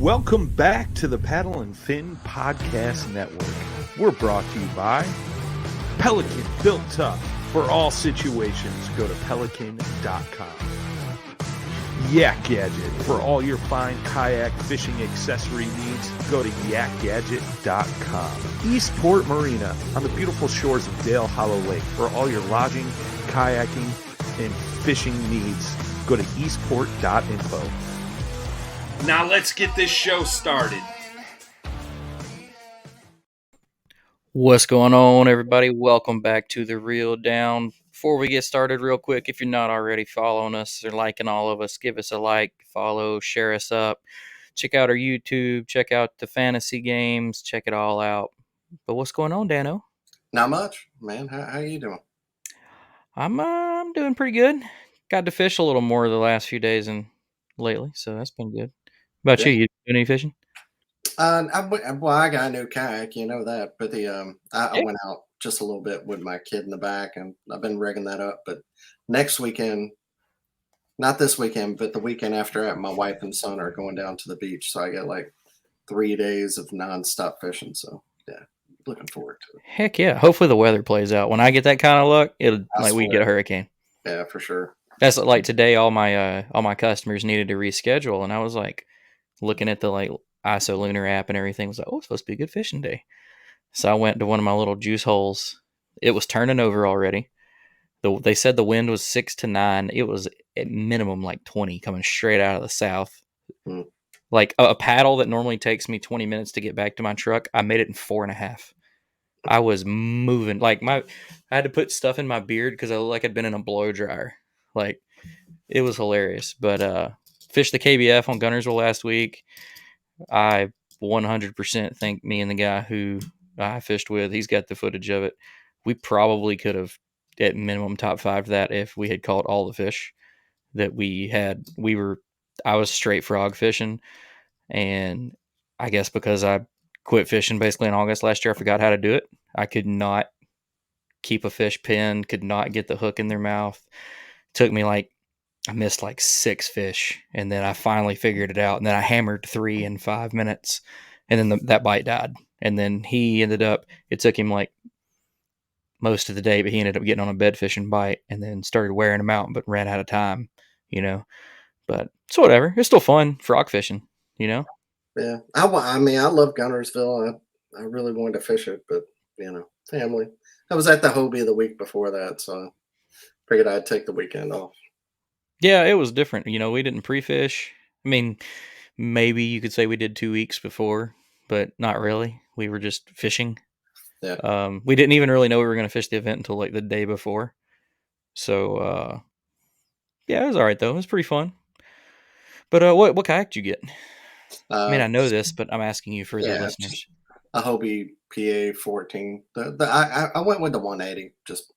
Welcome back to the Paddle and Fin Podcast Network. We're brought to you by Pelican, built tough for all situations. Go to pelican.com. Yak Gadget, for all your fine kayak fishing accessory needs. Go to yakgadget.com. Eastport Marina, on the beautiful shores of Dale Hollow Lake. For all your lodging, kayaking, and fishing needs, go to eastport.info. Now let's get this show started. What's going on, everybody? Welcome back to The Reel Down. Before we get started, real quick, if you're not already following us or liking all of us, give us a like, follow, share us up. Check out our YouTube, check out the fantasy games, check it all out. But what's going on, Dano? Not much, man. How you doing? I'm doing pretty good. Got to fish a little more the last few days and lately, so that's been good. About you doing any fishing? I got a new kayak, you know that. But I went out just a little bit with my kid in the back, and I've been rigging that up. But next weekend, not this weekend, but the weekend after that, my wife and son are going down to the beach, so I get like 3 days of nonstop fishing. So yeah, looking forward to it. Heck yeah! Hopefully the weather plays out. When I get that kind of luck, we get a hurricane. Yeah, for sure. That's like today. All my customers needed to reschedule, and I was like looking at the ISO Lunar app and everything. I was like, oh, it's supposed to be a good fishing day. So I went to one of my little juice holes. It was turning over already. They said the wind was 6 to 9. It was at minimum like 20 coming straight out of the south. Like a paddle that normally takes me 20 minutes to get back to my truck, I made it in 4.5. I was moving I had to put stuff in my beard because I looked like I'd been in a blow dryer. Like it was hilarious. But fished the KBF on Gunnersville last week. I 100% think me and the guy who I fished with, he's got the footage of it. We probably could have at minimum top 5 that if we had caught all the fish that we had. I was straight frog fishing, and I guess because I quit fishing basically in August last year, I forgot how to do it. I could not keep a fish pinned, could not get the hook in their mouth. Took me I missed 6 fish, and then I finally figured it out, and then I hammered 3 in 5 minutes, and then that bite died. And then he ended up, it took him most of the day, but he ended up getting on a bed fishing bite and then started wearing him out, but ran out of time, But it's whatever. It's still fun frog fishing, Yeah. I love Gunnersville. I really wanted to fish it, but, family. I was at the Hobie the week before that, so I figured I'd take the weekend off. Yeah, it was different. We didn't pre-fish. I mean, maybe you could say we did 2 weeks before, but not really. We were just fishing. Yeah. We didn't even really know we were going to fish the event until the day before. So, yeah, it was all right though. It was pretty fun. But what kayak did you get? I know this, but I'm asking you for the listeners. A Hobie PA 14. I went with the 180. Just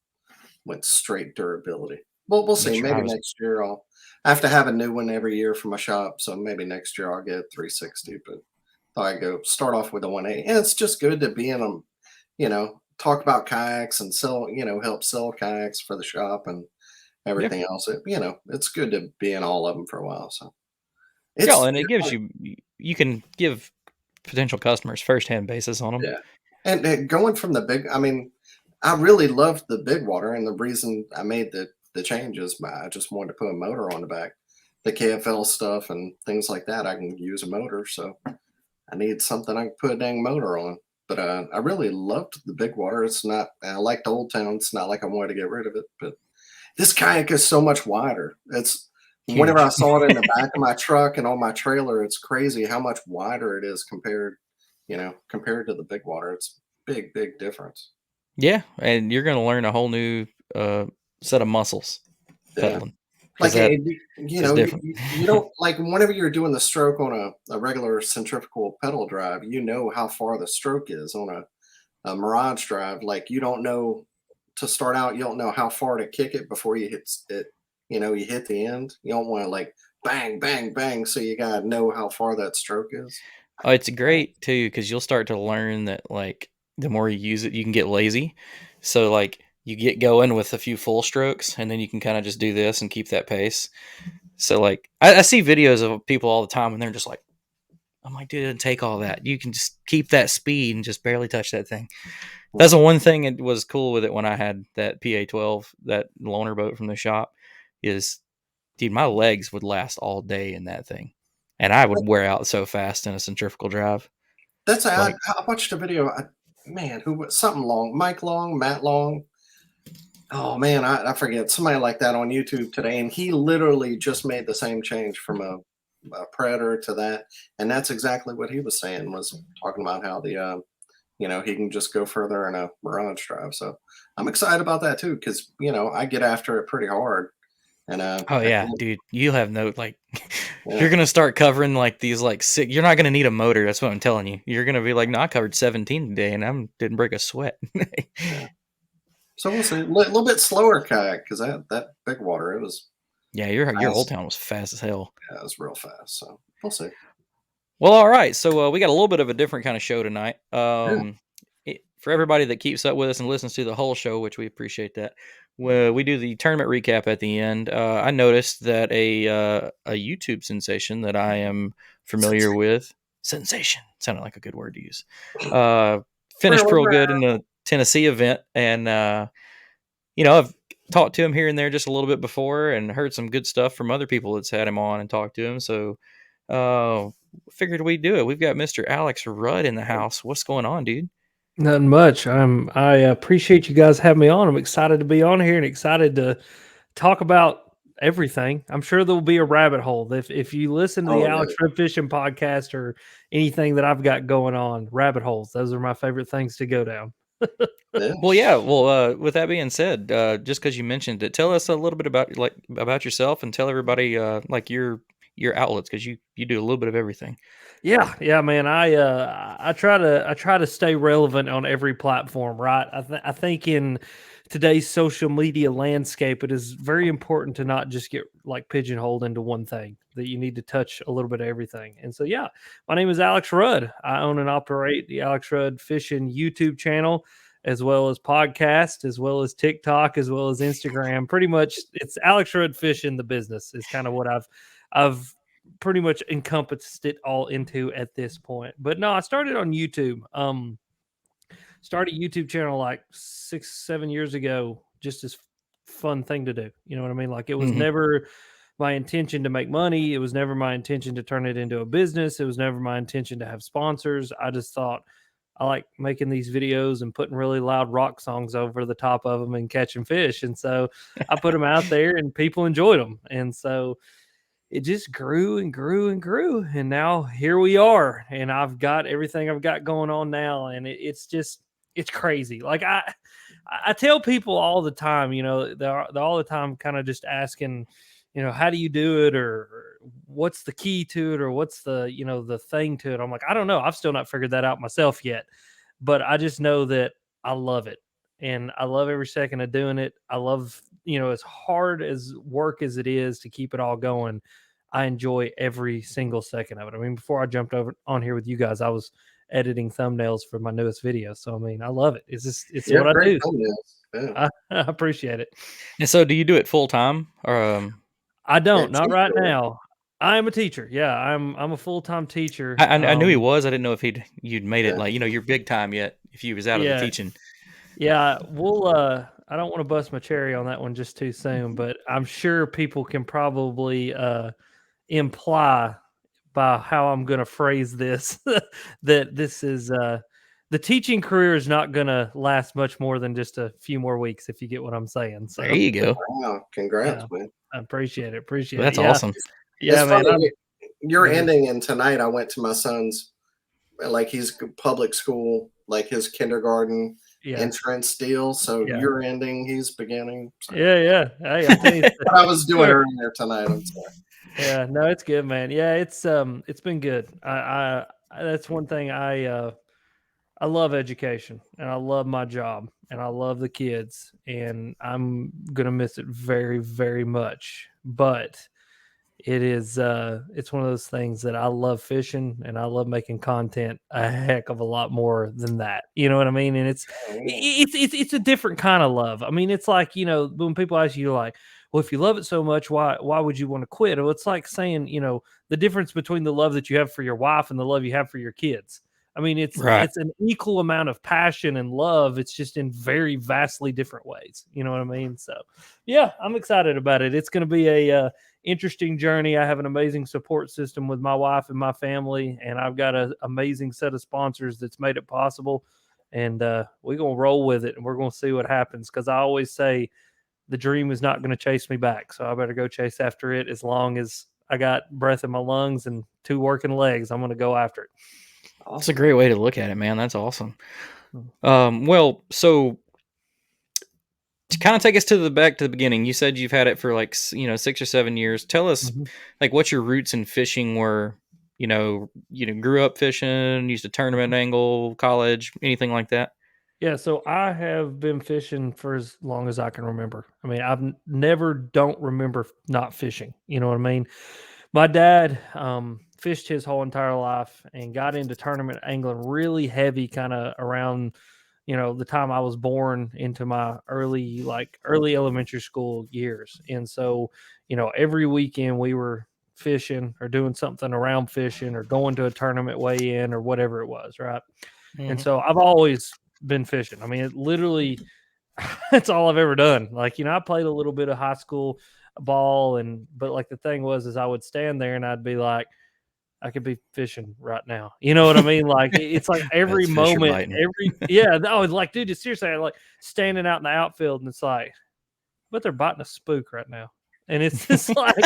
went straight durability. Well, we'll see. Maybe next year I have to have a new one every year for my shop, so maybe next year I'll get 360. But thought I'd go start off with the 180, and it's just good to be in them. Talk about kayaks and sell. Help sell kayaks for the shop and everything else. It's good to be in all of them for a while. So and it gives you can give potential customers firsthand basis on them. Yeah, and going from the big, I really loved the big water, and the reason I made the changes, I just wanted to put a motor on the back. The KFL stuff and things like that, I can use a motor, so I need something I can put a dang motor on. But I really loved the big water. It's not, I liked Old Town. It's not like I wanted to get rid of it, but this kayak is so much wider. It's huge. Whenever I saw it in the back of my truck and on my trailer, it's crazy how much wider it is compared to the big water. It's big difference. Yeah, and you're going to learn a whole new set of muscles pedaling. You don't whenever you're doing the stroke on a regular centrifugal pedal drive, how far the stroke is on a Mirage drive. You don't know to start out, you don't know how far to kick it before you hit it. You hit the end. You don't want to bang, bang, bang. So you got to know how far that stroke is. Oh, it's great too, because you'll start to learn that the more you use it, you can get lazy. So you get going with a few full strokes, and then you can kind of just do this and keep that pace. So I see videos of people all the time, and they're just I'm like, dude, it didn't take all that. You can just keep that speed and just barely touch that thing. That's the one thing that was cool with it when I had that PA-12, that loaner boat from the shop, is, dude, my legs would last all day in that thing. And I would wear out so fast in a centrifugal drive. I watched a video. Who was something Long, Mike Long, Matt Long. Oh man, I forget, somebody like that on YouTube today, and he literally just made the same change from a Predator to that, and that's exactly what he was saying. Was talking about how the he can just go further in a Mirage drive. So I'm excited about that too, because I get after it pretty hard. And Oh yeah, dude, you have no Yeah. You're gonna start covering like these like sick. You're not gonna need a motor. That's what I'm telling you. You're gonna be like, no, I covered 17 today, and I didn't break a sweat. Yeah. So we'll see. A little bit slower kayak, because that big water, it was. Yeah, your Old Town was fast as hell. Yeah, it was real fast. So we'll see. Well, all right. So we got a little bit of a different kind of show tonight. For everybody that keeps up with us and listens to the whole show, which we appreciate that, we do the tournament recap at the end. I noticed that a YouTube sensation that I am familiar with, sensation, sounded like a good word to use, finished real good in the Tennessee event. And, I've talked to him here and there just a little bit before and heard some good stuff from other people that's had him on and talked to him. So figured we'd do it. We've got Mr. Alex Rudd in the house. What's going on, dude? Nothing much. I appreciate you guys having me on. I'm excited to be on here and excited to talk about everything. I'm sure there will be a rabbit hole. If you listen to the Alex Rudd Fishing podcast or anything that I've got going on, rabbit holes, those are my favorite things to go down. Well, yeah. Well, with that being said, just because you mentioned it, tell us a little bit about yourself and tell everybody like your outlets, because you do a little bit of everything. Yeah, man. I try to stay relevant on every platform, right? I think in today's social media landscape, it is very important to not just get like pigeonholed into one thing, that you need to touch a little bit of everything. And so, yeah, my name is Alex Rudd. I own and operate the Alex Rudd Fishing YouTube channel, as well as podcast, as well as TikTok, as well as Instagram. Pretty much it's Alex Rudd Fishing the business is kind of what I've pretty much encompassed it all into at this point. But no, I started on YouTube. Started a YouTube channel like 6-7 years ago, just as fun thing to do. You know what I mean? Like, it was never my intention to make money. It was never my intention to turn it into a business. It was never my intention to have sponsors. I just thought I like making these videos and putting really loud rock songs over the top of them and catching fish. And so I put them out there and people enjoyed them. And so it just grew and grew and grew. And now here we are. And I've got everything I've got going on now. And it's crazy. Like I tell people all the time, they're all the time kind of just asking, how do you do it? Or what's the key to it? Or what's the, the thing to it? I'm like, I don't know. I've still not figured that out myself yet, but I just know that I love it. And I love every second of doing it. I love, as hard as work as it is to keep it all going, I enjoy every single second of it. I mean, before I jumped over on here with you guys, I was editing thumbnails for my newest video. So, I mean, I love it. It's what I do. Yeah. I appreciate it. And so do you do it full time or, I don't, not right now. I am a teacher. Yeah, I'm a full-time teacher. I knew he was. I didn't know if you'd made it like, your big time yet, if he was out of the teaching. Yeah, we'll I don't want to bust my cherry on that one just too soon, but I'm sure people can probably imply by how I'm going to phrase this that this is the teaching career is not going to last much more than just a few more weeks, if you get what I'm saying. So there you go. Wow, congrats, man. I appreciate it. That's awesome. Yeah, it's man. Funny. You're ending, and tonight I went to my son's, like, he's public school, like his kindergarten entrance deal. So you're ending, he's beginning. So. Yeah. Hey, I'll tell you what I was doing earlier tonight. I'm sorry. Yeah, no, it's good, man. Yeah, it's been good. I that's one thing I love education, and I love my job, and I love the kids, and I'm gonna miss it very, very much. But it is it's one of those things that I love fishing, and I love making content a heck of a lot more than that. You know what I mean? And it's a different kind of love. I mean, it's like, when people ask you like, well, if you love it so much, why would you want to quit? Well, it's like saying, the difference between the love that you have for your wife and the love you have for your kids. I mean, it's Right. an equal amount of passion and love. It's just in very vastly different ways. You know what I mean? So, yeah, I'm excited about it. It's going to be a interesting journey. I have an amazing support system with my wife and my family, and I've got an amazing set of sponsors that's made it possible. And we're going to roll with it, and we're going to see what happens, because I always say the dream is not going to chase me back. So I better go chase after it. As long as I got breath in my lungs and 2 working legs, I'm going to go after it. That's a great way to look at it, man. That's awesome. Hmm. Well, so to kind of take us back to the beginning, you said you've had it for 6 or 7 years. Tell us what your roots in fishing were. Grew up fishing, used a tournament angle, college, anything like that. Yeah, so I have been fishing for as long as I can remember. I mean, I've never don't remember not fishing. You know what I mean? My dad fished his whole entire life and got into tournament angling really heavy, kind of around, the time I was born, into my early elementary school years. And so, every weekend we were fishing or doing something around fishing or going to a tournament weigh in or whatever it was, right? And so I've always been fishing. I mean, it literally, that's all I've ever done. I played a little bit of high school ball, but the thing was, is I would stand there and I'd be like, I could be fishing right now. You know what I mean? It's like every That's fish or moment, biting. I was like, dude, seriously, I like standing out in the outfield, and it's like, but they're biting a spook right now. And it's just like,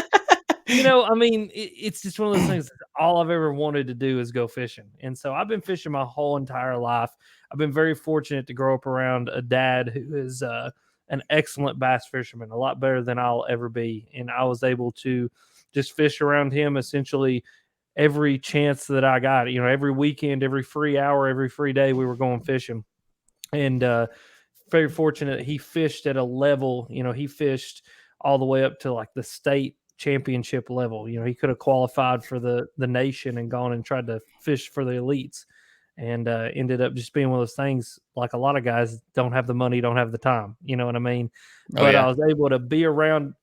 I mean, it's just one of those things. All I've ever wanted to do is go fishing. And so I've been fishing my whole entire life. I've been very fortunate to grow up around a dad who is an excellent bass fisherman, a lot better than I'll ever be. And I was able to just fish around him essentially every chance that I got. Every weekend, every free hour, every free day, we were going fishing. And very fortunate, he fished at a level, he fished all the way up to like the state championship level. He could have qualified for the nation and gone and tried to fish for the elites, and ended up just being one of those things, like a lot of guys don't have the money, don't have the time. You know what I mean? But I was able to be around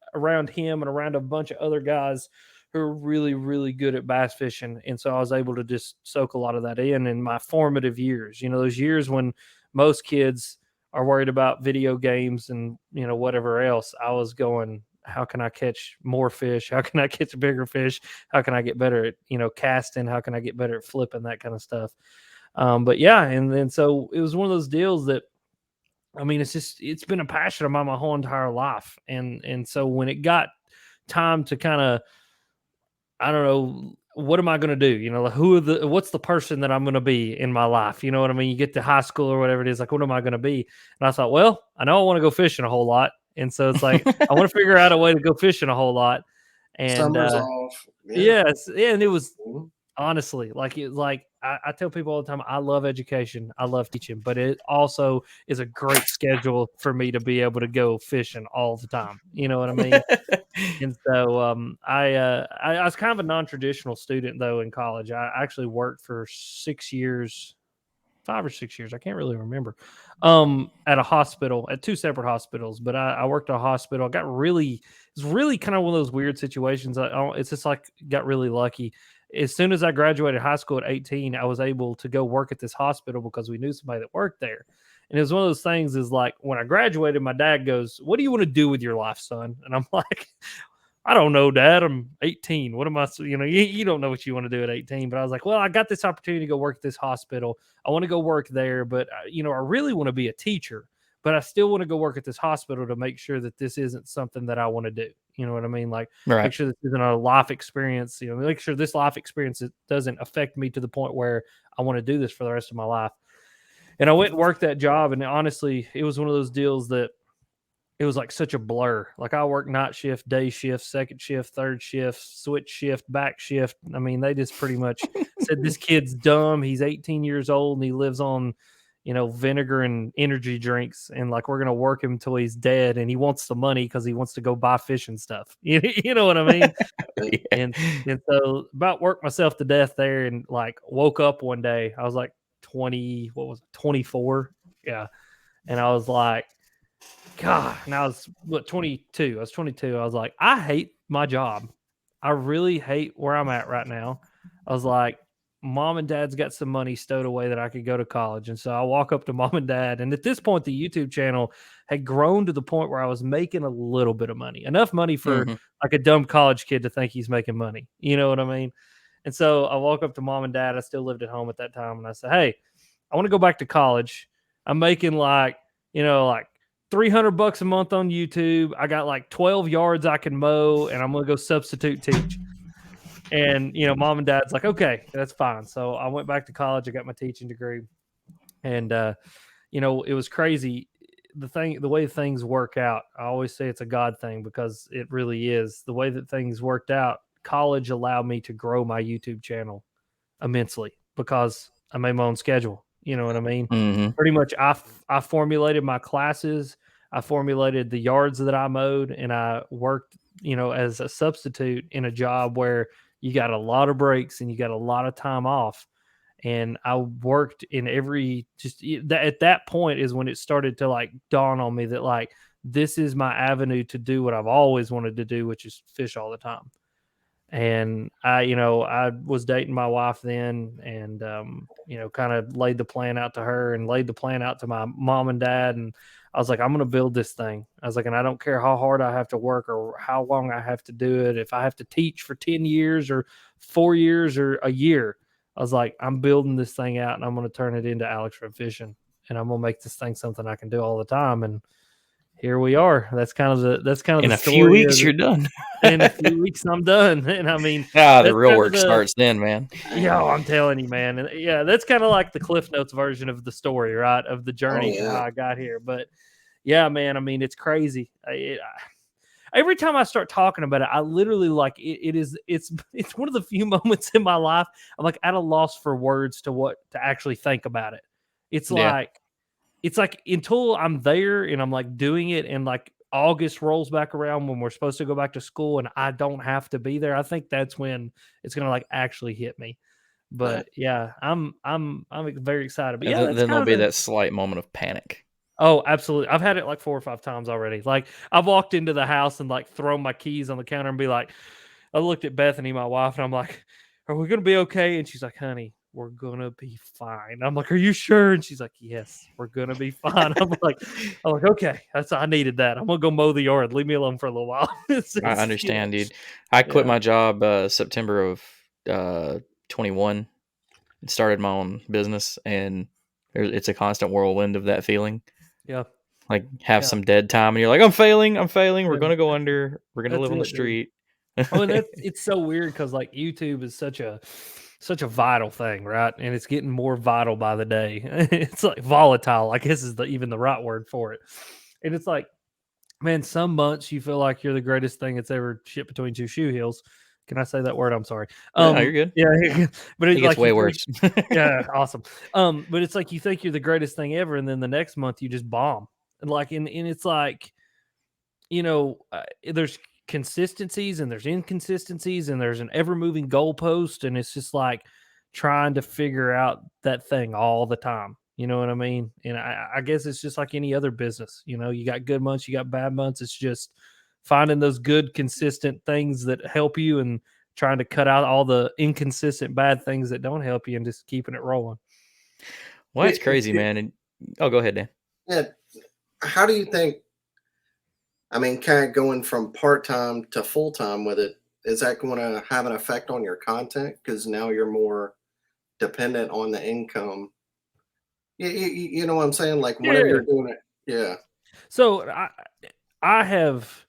him and around a bunch of other guys who are really, really good at bass fishing. And so I was able to just soak a lot of that in my formative years, those years when most kids are worried about video games and, whatever else. I was going, how can I catch more fish? How can I catch bigger fish? How can I get better at, casting? How can I get better at flipping, that kind of stuff? But yeah, and then so it was one of those deals that, I mean, it's been a passion of mine my whole entire life. And so when it got time to kind of, I don't know, what am I going to do? What's the person that I'm going to be in my life? You know what I mean? You get to high school or whatever it is, like, what am I going to be? And I thought, well, I know I want to go fishing a whole lot. And so it's like, I want to figure out a way to go fishing a whole lot. And Summer's off. yes. Yeah. And it was honestly I tell people all the time, I love education. I love teaching, but it also is a great schedule for me to be able to go fishing all the time. You know what I mean? And so I was kind of a non-traditional student though in college. I actually worked for 6 years, 5 or 6 years, I can't really remember, at a hospital, at 2 separate hospitals. But I worked at a hospital. It's really kind of one of those weird situations. It's just like got really lucky. As soon as I graduated high school at 18, I was able to go work at this hospital because we knew somebody that worked there. And it was one of those things, is like, when I graduated, my dad goes, what do you want to do with your life, son? And I'm like, I don't know, Dad. I'm 18. What am I? You don't know what you want to do at 18. But I was like, well, I got this opportunity to go work at this hospital. I want to go work there, but I really want to be a teacher. But I still want to go work at this hospital to make sure that this isn't something that I want to do. You know what I mean? Like, make sure this isn't a life experience. Make sure this life experience, it doesn't affect me to the point where I want to do this for the rest of my life. And I went and worked that job, and honestly, it was one of those deals that it was like such a blur. Like, I worked night shift, day shift, second shift, third shift, switch shift, back shift. I mean, they just pretty much said, this kid's dumb. He's 18 years old and he lives on, vinegar and energy drinks. And like, we're going to work him until he's dead. And he wants the money because he wants to go buy fish and stuff. You know what I mean? Yeah. And so about worked myself to death there, and like woke up one day, I was like 24. Yeah. And I was like, God, and I was 22. I was 22. I was like, I hate my job. I really hate where I'm at right now. I was like, mom and dad's got some money stowed away that I could go to college. And so I walk up to mom and dad. And at this point, the YouTube channel had grown to the point where I was making a little bit of money, enough money for like a dumb college kid to think he's making money. You know what I mean? And so I walk up to mom and dad. I still lived at home at that time. And I said, hey, I want to go back to college. I'm making like 300 bucks a month on YouTube. I got like 12 yards I can mow, and I'm going to go substitute teach. And, mom and dad's like, okay, that's fine. So I went back to college. I got my teaching degree. And, it was crazy. The way things work out, I always say it's a God thing because it really is. The way that things worked out, college allowed me to grow my YouTube channel immensely because I made my own schedule. You know what I mean? Pretty much I formulated my classes. I formulated the yards that I mowed, and I worked, as a substitute in a job where you got a lot of breaks and you got a lot of time off. And I worked in at that point is when it started to like dawn on me that like, this is my avenue to do what I've always wanted to do, which is fish all the time. And I was dating my wife then, and kind of laid the plan out to her and laid the plan out to my mom and dad. And I was like, I'm going to build this thing. I was like, and I don't care how hard I have to work or how long I have to do it. If I have to teach for 10 years or 4 years or a year, I was like, I'm building this thing out and I'm going to turn it into Alex from Fishing, and I'm going to make this thing something I can do all the time. And here we are. That's kind of in the story. In a few weeks, you're done. In a few weeks, I'm done. And I mean, the real work starts then, man. Yeah, I'm telling you, man. And yeah, that's kind of like the Cliff Notes version of the story, right? Of the journey to how I got here. But yeah, man, I mean, it's crazy. Every time I start talking about it, I literally it's one of the few moments in my life I'm like at a loss for words to actually think about it. It's like until I'm there and I'm like doing it, and like August rolls back around when we're supposed to go back to school and I don't have to be there, I think that's when it's gonna like actually hit me. But yeah, I'm very excited. But yeah, then there'll be that slight moment of panic. Oh, absolutely. I've had it like 4 or 5 times already. Like I've walked into the house and like thrown my keys on the counter and be like, I looked at Bethany, my wife, and I'm like, are we going to be okay? And she's like, honey, we're going to be fine. I'm like, are you sure? And she's like, yes, we're going to be fine. I'm like, okay, I needed that. I'm going to go mow the yard. Leave me alone for a little while. I understand, dude. I quit my job September of 21 and started my own business, and it's a constant whirlwind of that feeling. Yeah. Like have some dead time and you're like, I'm failing. We're going to go under. We're going to live on the street. And it's so weird because like YouTube is such a vital thing, right? And it's getting more vital by the day. It's like volatile, I guess is even the right word for it. And it's like, man, some months you feel like you're the greatest thing that's ever shipped between 2 shoe heels. Can I say that word? I'm sorry. No, you're good. Yeah, but it gets way worse. Yeah, awesome. But it's like you think you're the greatest thing ever, and then the next month you just bomb. And like, and it's like, there's consistencies and there's inconsistencies and there's an ever moving goalpost, and it's just like trying to figure out that thing all the time. You know what I mean? And I guess it's just like any other business. You got good months, you got bad months. It's just finding those good, consistent things that help you and trying to cut out all the inconsistent bad things that don't help you and just keeping it rolling. Well, it's crazy, man. And go ahead, Dan. Yeah. How do you think, I mean, kind of going from part-time to full-time with it, is that going to have an effect on your content? Because now you're more dependent on the income. You know what I'm saying? Like whenever you're doing it. Yeah. So I have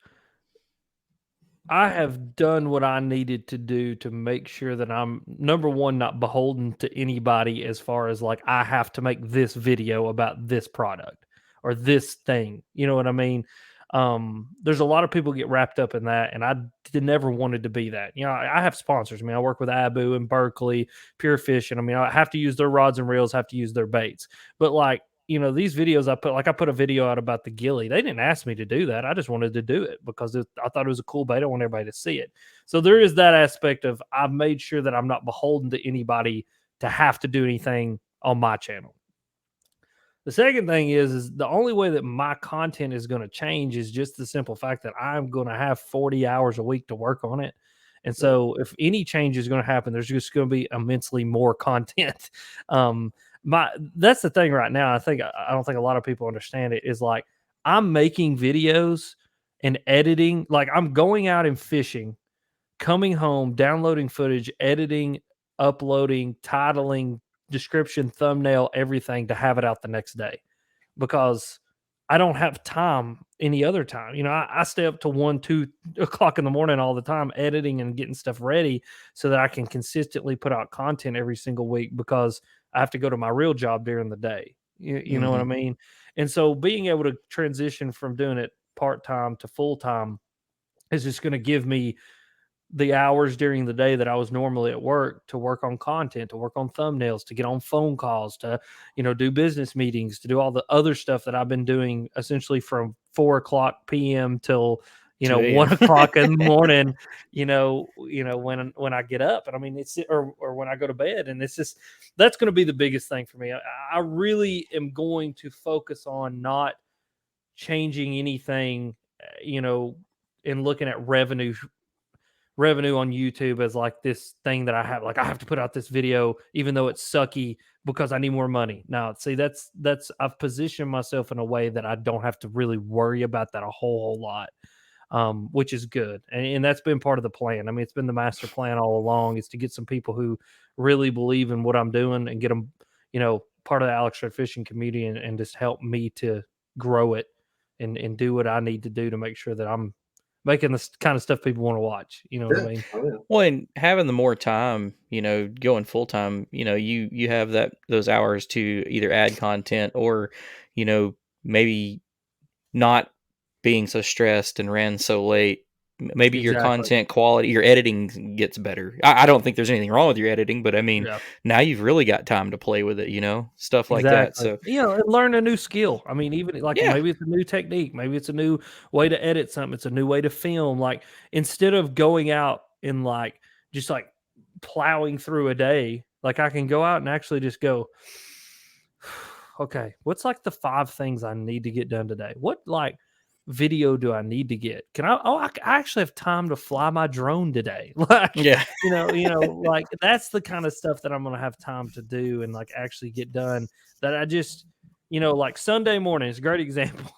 done what I needed to do to make sure that I'm, number one, not beholden to anybody as far as like, I have to make this video about this product or this thing. You know what I mean? There's a lot of people get wrapped up in that, and I never wanted to be that. I have sponsors. I mean, I work with Abu and Berkeley, Pure Fishing. I mean, I have to use their rods and reels, have to use their baits. But like, these videos I put a video out about the gilly. They didn't ask me to do that. I just wanted to do it because I thought it was a cool bait. I want everybody to see it. So there is that aspect of I've made sure that I'm not beholden to anybody to have to do anything on my channel. The second thing is the only way that my content is going to change is just the simple fact that I'm going to have 40 hours a week to work on it. And so if any change is going to happen, there's just going to be immensely more content. That's the thing right now. I don't think a lot of people understand it is like I'm making videos and editing. Like I'm going out and fishing, coming home, downloading footage, editing, uploading, titling, description, thumbnail, everything to have it out the next day because I don't have time any other time. I stay up to 1, 2 o'clock in the morning all the time editing and getting stuff ready so that I can consistently put out content every single week because I have to go to my real job during the day. You know what I mean? And so being able to transition from doing it part-time to full-time is just going to give me the hours during the day that I was normally at work to work on content, to work on thumbnails, to get on phone calls, to, do business meetings, to do all the other stuff that I've been doing essentially from 4 o'clock PM till, 2 a.m. 1 o'clock in the morning, when I get up and I mean, or when I go to bed. And it's just, that's going to be the biggest thing for me. I really am going to focus on not changing anything, and looking at revenue on YouTube as like this thing that I have. Like I have to put out this video, even though it's sucky because I need more money. Now, see, that's I've positioned myself in a way that I don't have to really worry about that a whole lot, which is good. And that's been part of the plan. I mean, it's been the master plan all along is to get some people who really believe in what I'm doing and get them, part of the Alex Red Fishing community and just help me to grow it and do what I need to do to make sure that I'm making the kind of stuff people want to watch. You know what I mean? Oh, yeah. Well, and having the more time, going full time, you have those hours to either add content or, maybe not being so stressed and ran so late. Maybe your Exactly. content quality, your editing gets better. I don't think there's anything wrong with your editing, but I mean, Yeah. now you've really got time to play with it, stuff like that. Exactly. So And learn a new skill. I mean, even like yeah, maybe it's a new technique, maybe it's a new way to edit something, it's a new way to film. Like instead of going out and like just like plowing through a day, like I can go out and actually just go, okay, what's like the 5 things I need to get done today? What like video do I need to get? I actually have time to fly my drone today. Like, yeah. like that's the kind of stuff that I'm going to have time to do and like actually get done that I just, like Sunday morning is a great example.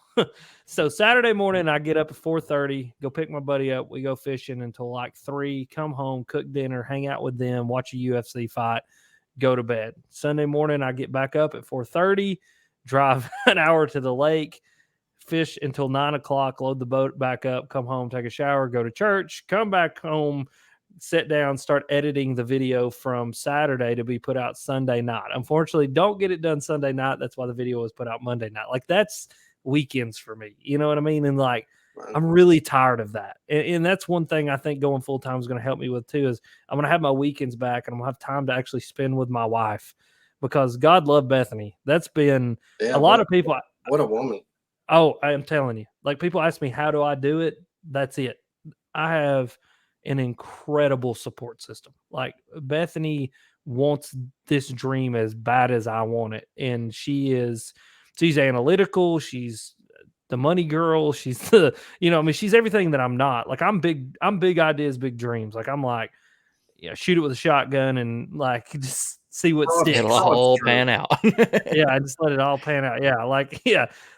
So Saturday morning, I get up at 4:30, go pick my buddy up. We go fishing until like 3, come home, cook dinner, hang out with them, watch a UFC fight, go to bed. Sunday morning, I get back up at 4:30, drive an hour to the lake, fish until 9 o'clock, load the boat back up, come home, take a shower, go to church, come back home, sit down, start editing the video from Saturday to be put out Sunday night. Unfortunately, don't get it done Sunday night. That's why the video was put out Monday night. Like that's weekends for me. You know what I mean? And like, I'm really tired of that. And that's one thing I think going full time is going to help me with too, is I'm going to have my weekends back and I'm going to have time to actually spend with my wife because God love Bethany. That's been a lot of people. What a woman. Oh, I am telling you, like people ask me, how do I do it? That's it. I have an incredible support system. Like Bethany wants this dream as bad as I want it. And she's analytical. She's the money girl. She's the, she's everything that I'm not. Like I'm big ideas, big dreams. Like I'm like, shoot it with a shotgun and like just see what sticks. It'll all pan out. Yeah, I just let it all pan out. Yeah, like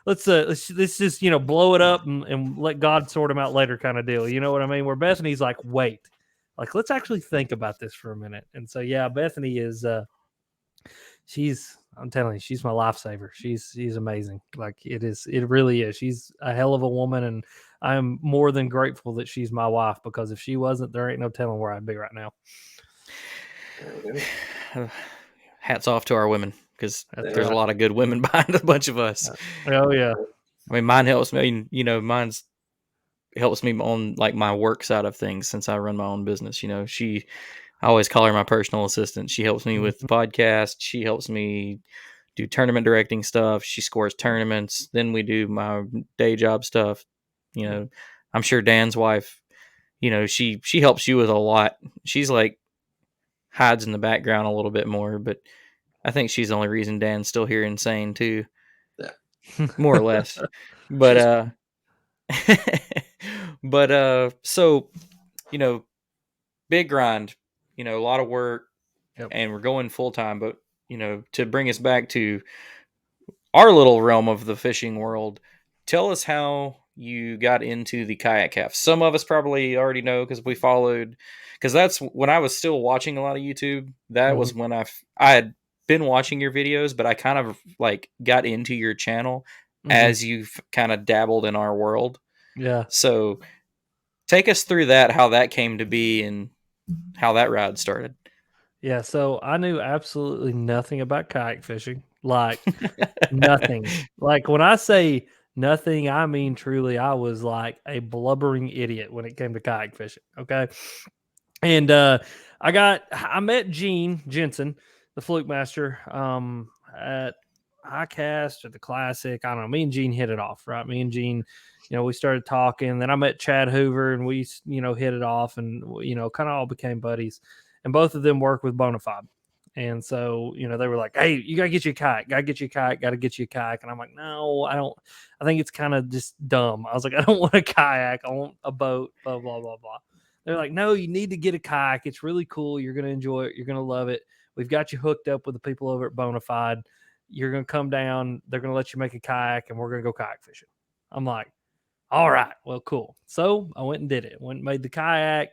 let's just blow it up and let God sort them out later, kind of deal. You know what I mean? Where Bethany's like, wait, like let's actually think about this for a minute. And so yeah, Bethany is I'm telling you, she's my lifesaver. She's amazing. Like it really is. She's a hell of a woman, and I am more than grateful that she's my wife because if she wasn't, there ain't no telling where I'd be right now. Hats off to our women because there's a lot of good women behind a bunch of us. Oh yeah. I mean, mine helps me. Mine's helps me on like my work side of things since I run my own business. I always call her my personal assistant. She helps me with the podcast. She helps me do tournament directing stuff. She scores tournaments. Then we do my day job stuff. I'm sure Dan's wife, she helps you with a lot. She's like hides in the background a little bit more, but I think she's the only reason Dan's still here insane too. more or less. But so big grind, a lot of work, Yep. and we're going full time. But to bring us back to our little realm of the fishing world, tell us how you got into the kayak half. Some of us probably already know because we followed, because that's when I was still watching a lot of YouTube. That was when I had been watching your videos, but I kind of like got into your channel as you've kind of dabbled in our world. Yeah. So take us through that, how that came to be and how that ride started. Yeah, so I knew absolutely nothing about kayak fishing. Like nothing. Like when I say nothing, I mean truly I was like a blubbering idiot when it came to kayak fishing. Okay. And I met Gene Jensen, the fluke master, at ICAST or the Classic. I don't know. Me and Gene hit it off, right? Me and Gene, we started talking. Then I met Chad Hoover and we, hit it off and, kind of all became buddies. And both of them work with Bonafide. And so, they were like, hey, you got to get you a kayak, got to get you a kayak, got to get you a kayak. And I'm like, no, I don't. I think it's kind of just dumb. I was like, I don't want a kayak. I want a boat, blah, blah, blah, blah. They're like, no, you need to get a kayak. It's really cool. You're going to enjoy it. You're going to love it. We've got you hooked up with the people over at Bonafide. You're going to come down. They're going to let you make a kayak, and we're going to go kayak fishing. I'm like, all right, well, cool. So I went and did it. Went and made the kayak,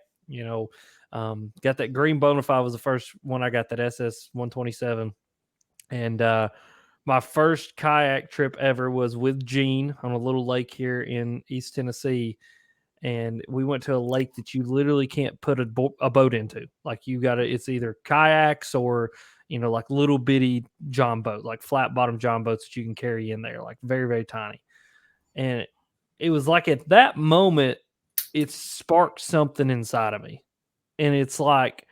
got that green Bonafide was the first one I got, that SS127. And my first kayak trip ever was with Gene on a little lake here in East Tennessee. And we went to a lake that you literally can't put a boat into. Like it's either kayaks or, like little bitty john boat, like flat bottom john boats that you can carry in there, like very, very tiny. And it was like at that moment, it sparked something inside of me. And it's like,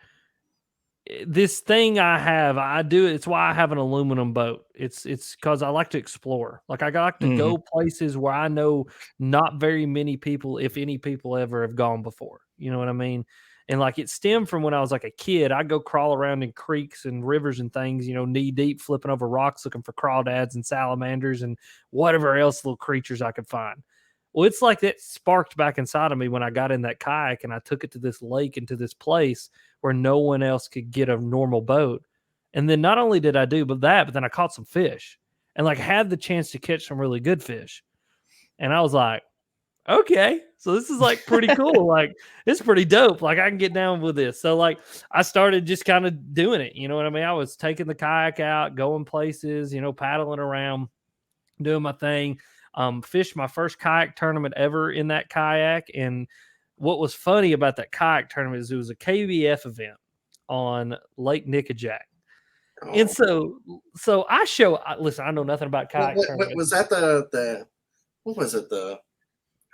this thing I do. It's why I have an aluminum boat. It's because I like to explore. Like I like to go places where I know not very many people, if any people, ever have gone before. You know what I mean? And like it stemmed from when I was like a kid. I'd go crawl around in creeks and rivers and things, knee deep, flipping over rocks, looking for crawdads and salamanders and whatever else little creatures I could find. Well, it's like that sparked back inside of me when I got in that kayak and I took it to this lake and to this place where no one else could get a normal boat. And then not only did I do but then I caught some fish and like had the chance to catch some really good fish. And I was like, okay, so this is like pretty cool. Like it's pretty dope. Like I can get down with this. So like I started just kind of doing it. You know what I mean? I was taking the kayak out, going places, paddling around, doing my thing. Fished my first kayak tournament ever in that kayak. And what was funny about that kayak tournament is it was a KBF event on Lake Nickajack. Oh. And so listen, I know nothing about kayak tournaments. Was that what was it?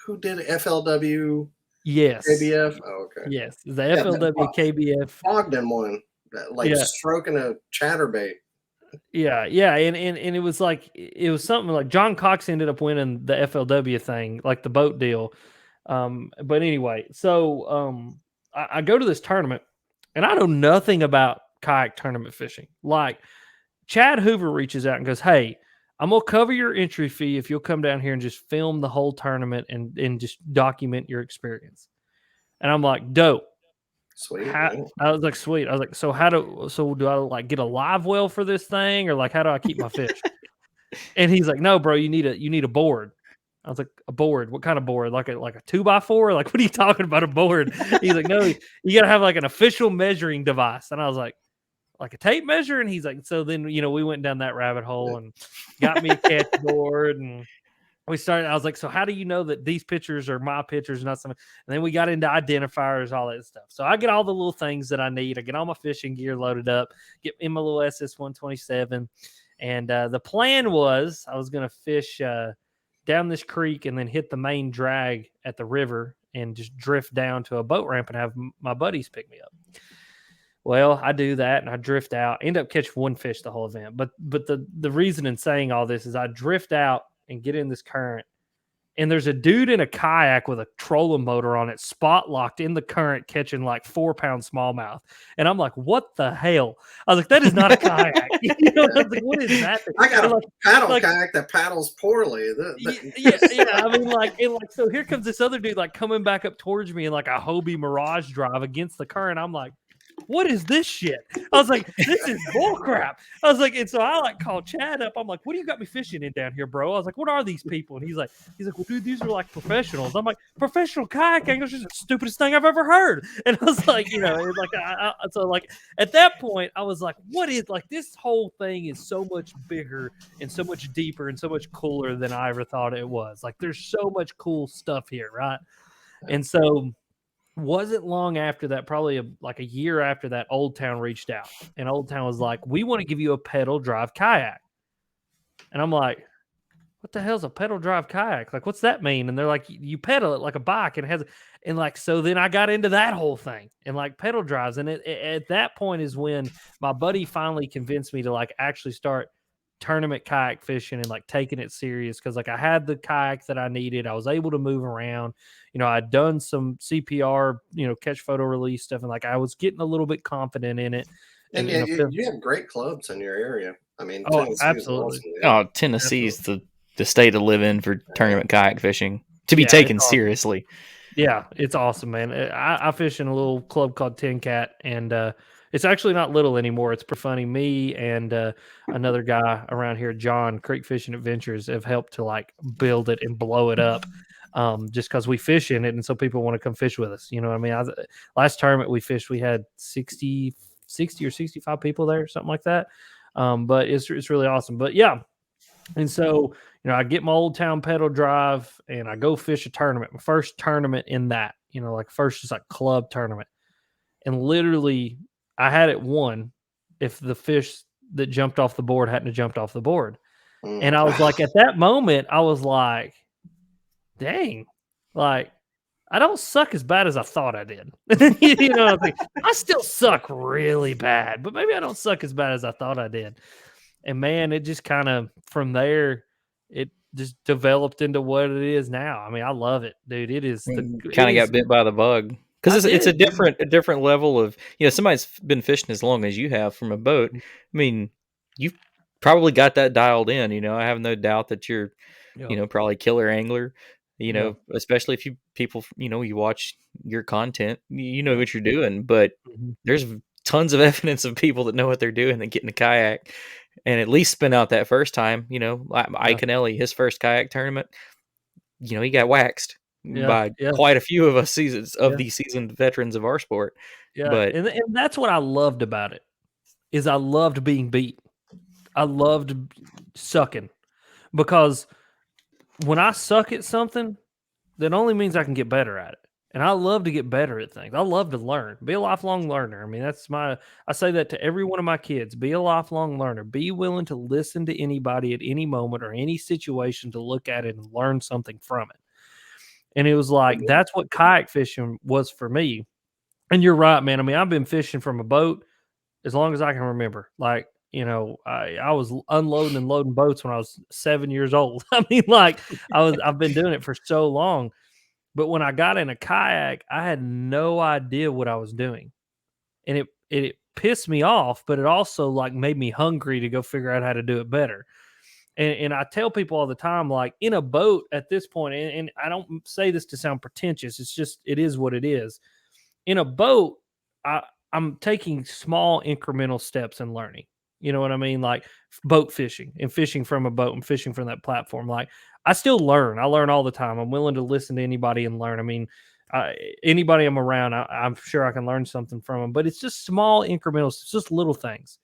Who did it? FLW? Yes. KBF? Oh, okay. Yes. The FLW KBF. Ogden one. Stroking a chatterbait. Yeah. And it was something like John Cox ended up winning the FLW thing, like the boat deal. But anyway, so I go to this tournament and I know nothing about kayak tournament fishing. Like Chad Hoover reaches out and goes, hey, I'm going to cover your entry fee if you'll come down here and just film the whole tournament and just document your experience. And I'm like, dope. Sweet. I was like, sweet. I was like, so do I like get a live well for this thing, or like how do I keep my fish? And he's like, no, bro, you need a board. I was like, a board? What kind of board? Like a 2x4? Like, what are you talking about, a board? He's like, no, you gotta have like an official measuring device. And I was like a tape measure? And he's like, so then we went down that rabbit hole and got me a catch board and we started. I was like, so how do you know that these pictures are my pictures, not something? And then we got into identifiers, all that stuff. So I get all the little things that I need. I get all my fishing gear loaded up, get in my little SS127. And the plan was I was going to fish down this creek and then hit the main drag at the river and just drift down to a boat ramp and have my buddies pick me up. Well, I do that and I drift out, end up catching one fish the whole event. But the reason in saying all this is I drift out and get in this current and there's a dude in a kayak with a trolling motor on it, spot locked in the current, catching like 4-pound smallmouth. And I'm like, what the hell? I was like, that is not a kayak. You know, I was like, what is that? I got a like, paddle kayak that paddles poorly. Yeah. I mean, so here comes this other dude like coming back up towards me in like a Hobie Mirage drive against the current. I'm like, what is this shit? I was like, this is bullcrap. I was like, and so I like called Chad up. I'm like, what do you got me fishing in down here, bro? I was like, what are these people? And he's like, well, dude, these are like professionals. I'm like, professional kayak anglers is the stupidest thing I've ever heard. And I was like, you know, it's like, so like at that point, I was like, what is like this whole thing is so much bigger and so much deeper and so much cooler than I ever thought it was. Like, there's so much cool stuff here, right? And so wasn't long after that, probably like a year after that, Old Town reached out, and Old Town was like, we want to give you a pedal drive kayak. And I'm like, what the hell's a pedal drive kayak? Like, what's that mean? And they're like, you pedal it like a bike, and it has, and like, so then I got into that whole thing and like pedal drives. And at that point is when my buddy finally convinced me to like actually start tournament kayak fishing and like taking it serious, because like I had the kayak that I needed. I was able to move around. You know, I'd done some CPR, you know, catch, photo, release stuff, and like I was getting a little bit confident in it. And you know, you have great clubs in your area. I mean, absolutely. Oh, Tennessee's the state to live in for tournament kayak fishing, to be taken seriously. Yeah, it's awesome, man. I fish in a little club called Tin Cat, and it's actually not little anymore. It's pretty funny. Me and another guy around here, John, Creek Fishing Adventures, have helped to like build it and blow it up, just because we fish in it, and so people want to come fish with us. You know what I mean? Last tournament we fished, we had 60 or 65 people there, something like that. But it's really awesome. But yeah, and so, you know, I get my Old Town pedal drive and I go fish a tournament, my first tournament in that, you know, like first just like club tournament. And literally I had it won if the fish that jumped off the board hadn't have jumped off the board. And I was like, at that moment, I was like, dang, like, I don't suck as bad as I thought I did. You know what I mean? I still suck really bad, but maybe I don't suck as bad as I thought I did. And man, it just kind of from there, it just developed into what it is now. I mean, I love it, dude. It is kind of got bit by the bug, because it's a different level of, you know, somebody's been fishing as long as you have from a boat. I mean, you've probably got that dialed in. You know, I have no doubt that you're, you know, probably killer angler. You know, especially if people, you know, you watch your content, you know what you're doing. But there's tons of evidence of people that know what they're doing and get in a kayak and at least spin out that first time. You know, Ike and Ellie, his first kayak tournament, you know, he got waxed by quite a few of us these seasoned veterans of our sport. Yeah, but and that's what I loved about it, is I loved being beat. I loved sucking, because when I suck at something, that only means I can get better at it. And I love to get better at things. I love to learn, be a lifelong learner. I mean, I say that to every one of my kids, be a lifelong learner, be willing to listen to anybody at any moment or any situation to look at it and learn something from it. And it was like, that's what kayak fishing was for me. And you're right, man. I mean, I've been fishing from a boat as long as I can remember. Like, you know, I was unloading and loading boats when I was 7 years old. I mean, like I've been doing it for so long. But when I got in a kayak, I had no idea what I was doing. And it pissed me off, but it also like made me hungry to go figure out how to do it better. And I tell people all the time, like in a boat at this point, and I don't say this to sound pretentious, it's just, it is what it is. In a boat, I'm taking small incremental steps in learning. You know what I mean? Like boat fishing and fishing from a boat and fishing from that platform. Like I still learn. I learn all the time. I'm willing to listen to anybody and learn. I mean, anybody I'm around, I'm sure I can learn something from them. But it's just small incremental, it's just little things.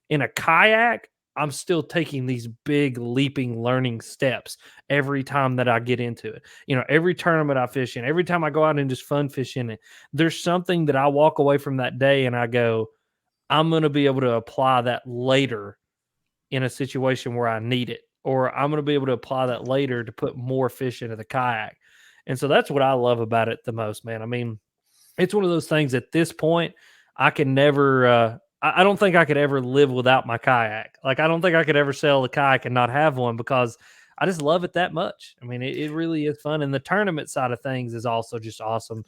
In a kayak, I'm still taking these big leaping learning steps every time that I get into it. You know, every tournament I fish in, every time I go out and just fun fish in it, there's something that I walk away from that day and I go, I'm going to be able to apply that later in a situation where I need it, or I'm going to be able to apply that later to put more fish into the kayak. And so that's what I love about it the most, man. I mean, it's one of those things at this point, I can never, I don't think I could ever live without my kayak. Like, I don't think I could ever sell the kayak and not have one, because I just love it that much. I mean, it really is fun. And the tournament side of things is also just awesome.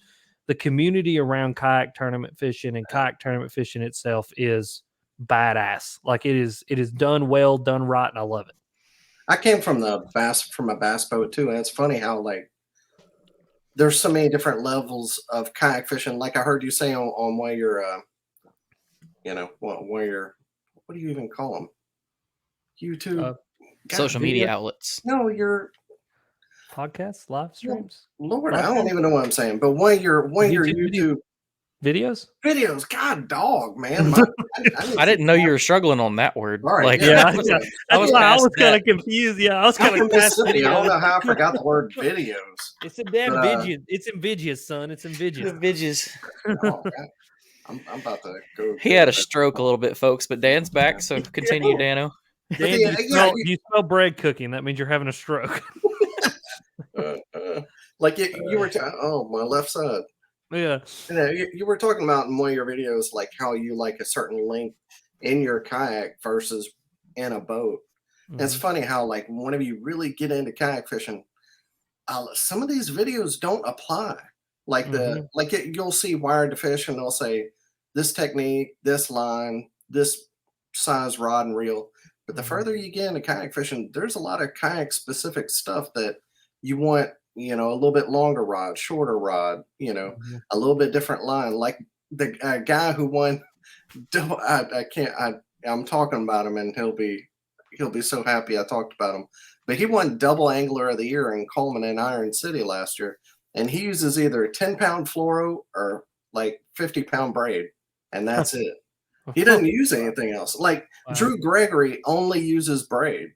The community around kayak tournament fishing and kayak tournament fishing itself is badass. Like it is done well, done right, and I love it. I came from a bass boat too, and it's funny how like there's so many different levels of kayak fishing. Like I heard you say on one of your, one of your, what do you even call them? YouTube, social media outlets. No, your podcasts, live streams. Lord, I don't even know what I'm saying. But one of your YouTube videos. God, dog, man. I didn't know you were struggling on that word. All right, like, yeah, I was kind of confused. Yeah, I was kind of Mississippi. I don't know how I forgot the word videos. It's a damn video. It's invidious, son. It's invidious. Oh, I'm about to go. He had a stroke a little bit, folks, but Dan's back, so continue, Dano. Dan, you smell bread cooking. That means you're having a stroke. Like you were my left side. Yeah. You were talking about in one of your videos, like how you like a certain length in your kayak versus in a boat. Mm-hmm. It's funny how like whenever you really get into kayak fishing, some of these videos don't apply. Like you'll see Wired to Fish and they'll say this technique, this line, this size rod and reel. But the further you get into kayak fishing, there's a lot of kayak specific stuff that you want. A little bit longer rod, shorter rod, a little bit different line. Like the guy who won, I'm talking about him and he'll be so happy I talked about him. But he won double angler of the year in Coleman and Iron City last year. And he uses either a 10-pound fluoro or like 50-pound braid. And that's it. He doesn't use anything else. Like Drew Gregory only uses braid.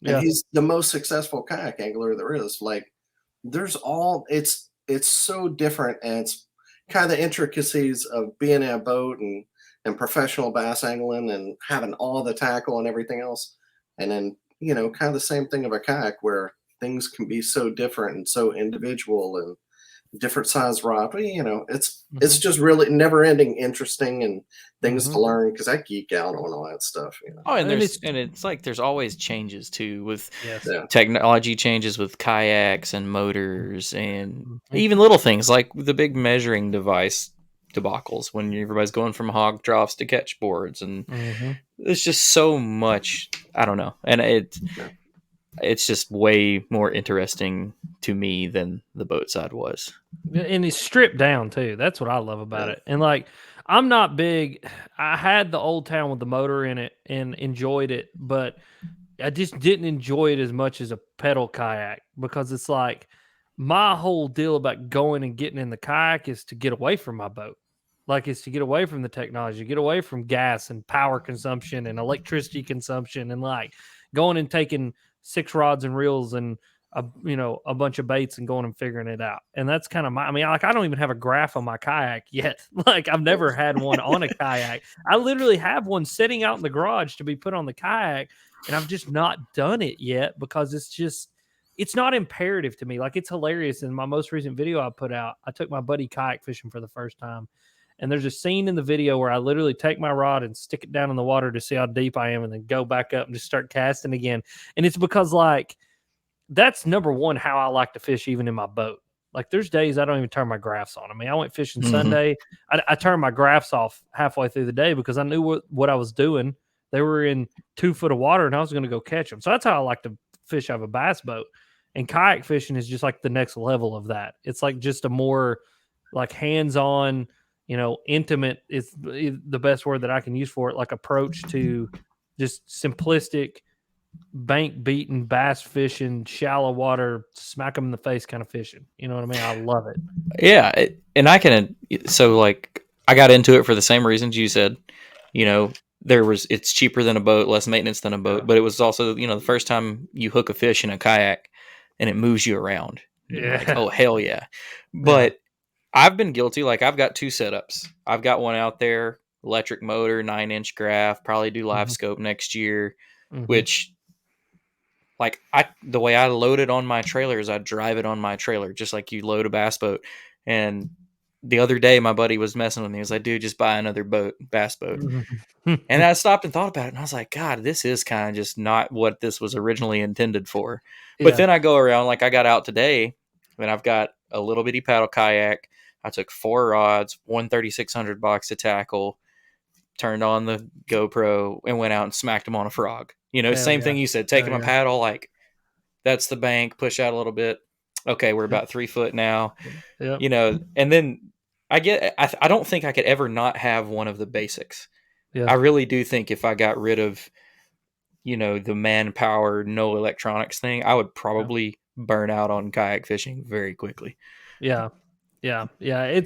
And he's the most successful kayak angler there is. Like, it's so different, and it's kind of the intricacies of being in a boat and professional bass angling and having all the tackle and everything else. And then, kind of the same thing of a kayak where things can be so different and so individual and different size rod. But, it's just really never ending interesting and things to learn because I geek out on all that stuff. Oh, and it's like there's always changes too with technology changes with kayaks and motors and even little things like the big measuring device debacles when everybody's going from hog troughs to catch boards and there's just so much. I don't know, and it's just way more interesting to me than the boat side was. And it's stripped down too. That's what I love about it. And like, I'm not big. I had the Old Town with the motor in it and enjoyed it, but I just didn't enjoy it as much as a pedal kayak because it's like my whole deal about going and getting in the kayak is to get away from my boat. Like it's to get away from the technology, get away from gas and power consumption and electricity consumption and like going and taking 6 rods and reels and a bunch of baits and going and figuring it out. And that's kind of I don't even have a graph on my kayak yet. Like I've never had one on a kayak. I literally have one sitting out in the garage to be put on the kayak. And I've just not done it yet because it's not imperative to me. Like it's hilarious. In my most recent video I put out, I took my buddy kayak fishing for the first time. And there's a scene in the video where I literally take my rod and stick it down in the water to see how deep I am and then go back up and just start casting again. And it's because like, that's number one, how I like to fish even in my boat. Like there's days I don't even turn my graphs on. I mean, I went fishing Sunday. I turned my graphs off halfway through the day because I knew what I was doing. They were in 2 foot of water and I was going to go catch them. So that's how I like to fish out of a bass boat. And kayak fishing is just like the next level of that. It's like just a more like hands-on, intimate is the best word that I can use for it. Like approach to just simplistic bank beating bass fishing, shallow water, smack them in the face kind of fishing. You know what I mean? I love it. Yeah. And I got into it for the same reasons you said, it's cheaper than a boat, less maintenance than a boat, but it was also, the first time you hook a fish in a kayak and it moves you around. Yeah. Like, oh, hell yeah. But I've been guilty. Like I've got 2 setups. I've got one out there, electric motor, 9-inch graph, probably do live scope next year, which like the way I load it on my trailer is I drive it on my trailer, just like you load a bass boat. And the other day, my buddy was messing with me. He was like, dude, just buy another boat, bass boat. Mhm. And I stopped and thought about it, and I was like, God, this is kind of just not what this was originally intended for. But Yeah. then I go around, like I got out today, and I've got a little bitty paddle kayak. I took 4 rods, one 3600 box of tackle, turned on the GoPro, and went out and smacked them on a frog. You know, Hell same yeah. thing you said, Hell taking my yeah. paddle, like that's the bank, push out a little bit. Okay, we're about 3 foot now. Yep. You know, and then I don't think I could ever not have one of the basics. Yeah. I really do think if I got rid of, you know, the manpower, no electronics thing, I would probably burn out on kayak fishing very quickly. Yeah. Yeah. Yeah.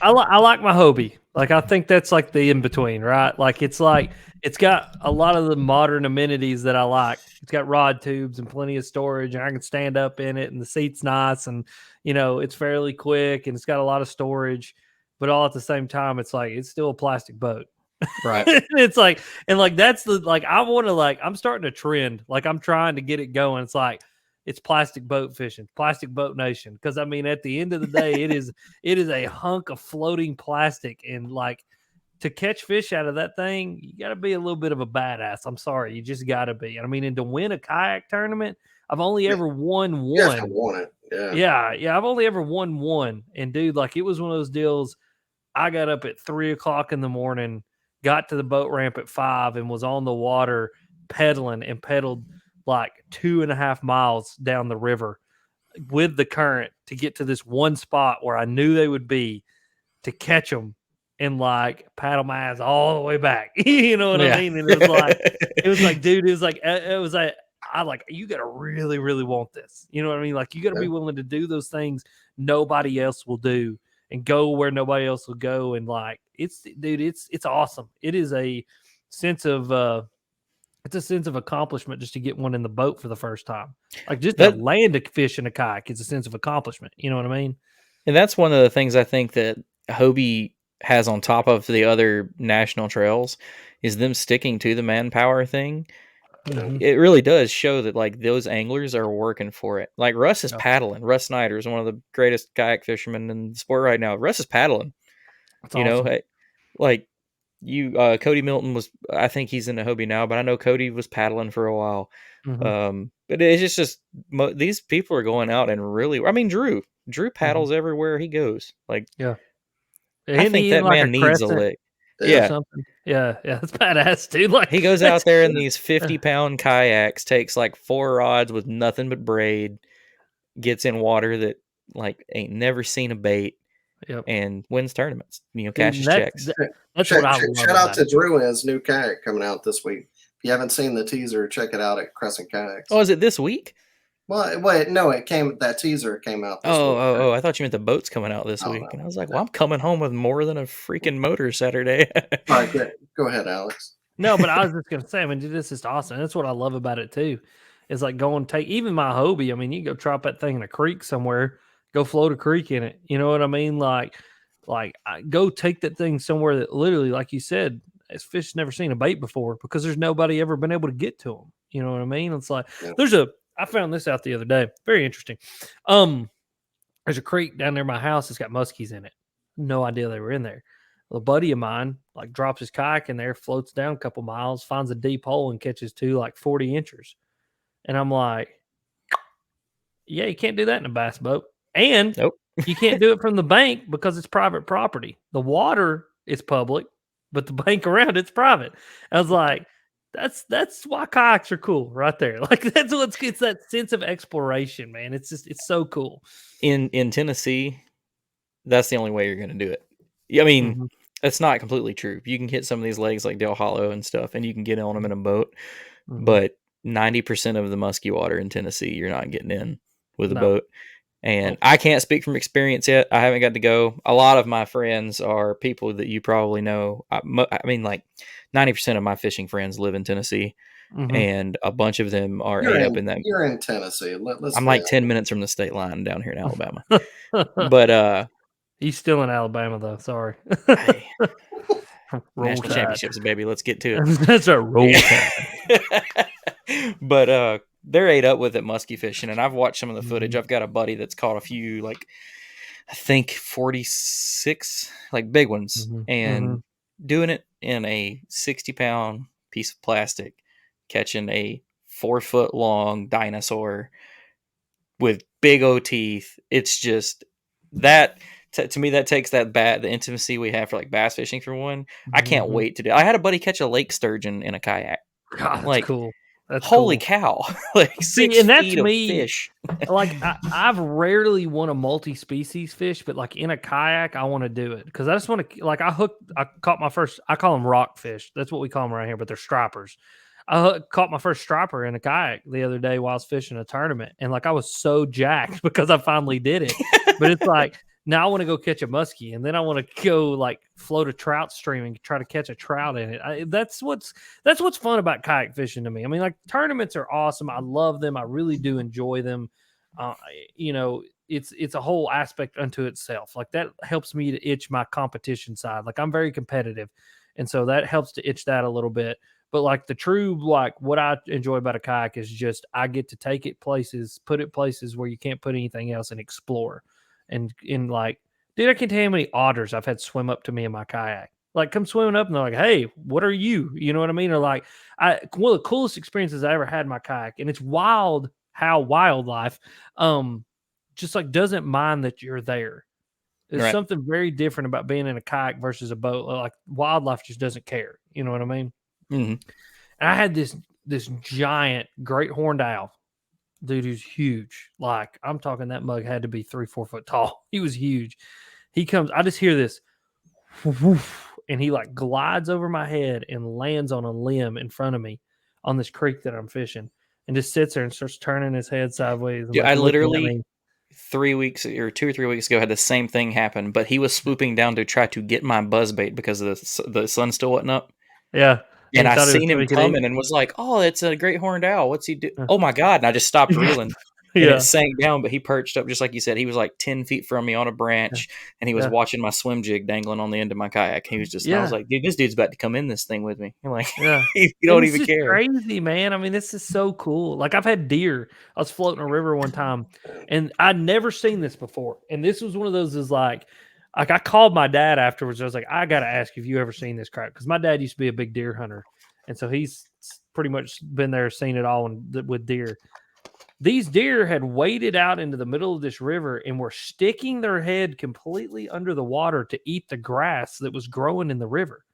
I like my Hobie. Like, I think that's like the in between, right? Like, it's got a lot of the modern amenities that I like. It's got rod tubes and plenty of storage, and I can stand up in it, and the seat's nice, and, you know, it's fairly quick, and it's got a lot of storage, but all at the same time, it's like, it's still a plastic boat. Right. It's like, and like, that's the, like, I want to, like, I'm starting a trend. Like, I'm trying to get it going. It's like, it's plastic boat fishing, plastic boat nation. Cause I mean, at the end of the day, it is a hunk of floating plastic, and like, to catch fish out of that thing, you got to be a little bit of a badass. I'm sorry. You just got to be. I mean, and to win a kayak tournament, I've only ever won You have to one. want it. Yeah. Yeah. I've only ever won one. And dude, like, it was one of those deals. I got up at 3:00 in the morning, got to the boat ramp at 5, and was on the water pedaling, and pedaled like 2.5 miles down the river with the current to get to this one spot where I knew they would be, to catch them and like paddle my ass all the way back. You know what I mean? And it was like, dude, I like, you got to really, really want this. You know what I mean? Like, you got to be willing to do those things nobody else will do, and go where nobody else will go. And like, it's awesome. It is a sense of, it's a sense of accomplishment just to get one in the boat for the first time. Like, just to land a fish in a kayak is a sense of accomplishment. You know what I mean? And that's one of the things I think that Hobie has on top of the other national trails, is them sticking to the manpower thing. Mhm. It really does show that like those anglers are working for it. Like Russ is Yeah. paddling. Russ Snyder is one of the greatest kayak fishermen in the sport right now. Russ is paddling. That's You awesome. know, like Cody Milton was, I think he's in the Hobie now, but I know Cody was paddling for a while. Mhm. But it's just these people are going out and really, I mean, Drew paddles everywhere he goes. Like, Yeah. I Isn't think he in that like a man needs a crescent lick. or Yeah. something? Yeah. That's badass, dude. Like, He goes out that's there in these 50-pound kayaks, takes like 4 rods with nothing but braid, gets in water that like ain't never seen a bait, Yep. and wins tournaments. You know, Dude, cashes and checks. that's what I love Shout out about to it. Drew and his new kayak coming out this week. If you haven't seen the teaser, check it out at Crescent Kayaks. Oh, is it this week? Well, wait, no, that teaser came out this week. Oh! I thought you meant the boat's coming out this Oh, week, no. and I was like, "Well, I'm coming home with more than a freaking motor Saturday." All right, go ahead, Alex. No, but I was just gonna say, I mean, dude, this is awesome. That's what I love about it too. It's like, go and take even my Hobie. I mean, you go drop that thing in a creek somewhere, go float a creek in it. You know what I mean? Like go take that thing somewhere that literally, like you said, this fish never seen a bait before, because there's nobody ever been able to get to them. You know what I mean? It's like I found this out the other day. Very interesting. There's a creek down near my house that's got muskies in it. No idea they were in there. Well, a buddy of mine like drops his kayak in there, floats down a couple miles, finds a deep hole, and catches 2 like 40 inchers. And I'm like, yeah, you can't do that in a bass boat. And Nope. you can't do it from the bank because it's private property. The water is public, but the bank around it's private. I was like, that's why kayaks are cool right there. Like, that's what's, it's that sense of exploration, man. It's so cool. In Tennessee, that's the only way you're going to do it. I mean, it's not completely true. You can hit some of these lakes like Dale Hollow and stuff, and you can get on them in a boat, but 90% of the musky water in Tennessee, you're not getting in with a boat. And I can't speak from experience yet. I haven't got to go. A lot of my friends are people that you probably know. I mean, like 90% of my fishing friends live in Tennessee, and a bunch of them are ate up in that. You're in Tennessee. I'm like 10 minutes from the state line down here in Alabama. But he's still in Alabama though. Sorry. Hey, Roll national Tide. championships, baby. Let's get to it. That's a roll tide. But they're ate up with it musky fishing, and I've watched some of the footage. I've got a buddy that's caught a few like I think 46, like big ones, and doing it in a 60-pound piece of plastic, catching a 4-foot long dinosaur with big O teeth. It's just that to me that takes the intimacy we have for like bass fishing for one. I can't wait to do. I had a buddy catch a lake sturgeon in a kayak. God, that's Like, cool. That's holy cool. cow! Like See, 6 and that's feet of me. fish. Like I've rarely won a multi-species fish, but like in a kayak, I want to do it because I just want to. Like I caught my first. I call them rockfish. That's what we call them around here, but they're stripers. Caught my first striper in a kayak the other day while I was fishing a tournament, and like I was so jacked because I finally did it. But it's like now I want to go catch a muskie, and then I want to go like float a trout stream and try to catch a trout in it. That's what's fun about kayak fishing to me. I mean, like tournaments are awesome. I love them. I really do enjoy them. You know, it's a whole aspect unto itself. Like that helps me to itch my competition side. Like I'm very competitive, and so that helps to itch that a little bit. But like the true, like what I enjoy about a kayak is just I get to take it places, put it places where you can't put anything else and explore. And in like, dude, I can't tell you how many otters I've had swim up to me in my kayak. Like come swimming up and they're like, hey, what are you? You know what I mean? Or like one of the coolest experiences I ever had in my kayak. And it's wild how wildlife just like doesn't mind that you're there. There's something very different about being in a kayak versus a boat. Like wildlife just doesn't care. You know what I mean? Mm-hmm. And I had this giant great horned owl, dude, who's huge. Like I'm talking that mug had to be 3-4 foot tall. He was huge. He comes, I just hear this whoosh, and he like glides over my head and lands on a limb in front of me on this creek that I'm fishing and just sits there and starts turning his head sideways. Yeah, like I literally 2 or 3 weeks ago had the same thing happen, but he was swooping down to try to get my buzzbait because the sun still wasn't up. Yeah. And I seen him coming and was like, "Oh, it's a great horned owl. What's he do?" Oh my god! And I just stopped reeling, and it sank down. But he perched up just like you said. He was like 10 feet from me on a branch, and he was watching my swim jig dangling on the end of my kayak. He was just, I was like, "Dude, this dude's about to come in this thing with me." I'm like, you don't even care. Crazy, man. I mean, this is so cool. Like I've had deer. I was floating a river one time, and I'd never seen this before. And this was one of those like I called my dad afterwards. I was like, I got to ask if you ever seen this crap. Because my dad used to be a big deer hunter. And so he's pretty much been there, seen it all with deer. These deer had waded out into the middle of this river and were sticking their head completely under the water to eat the grass that was growing in the river.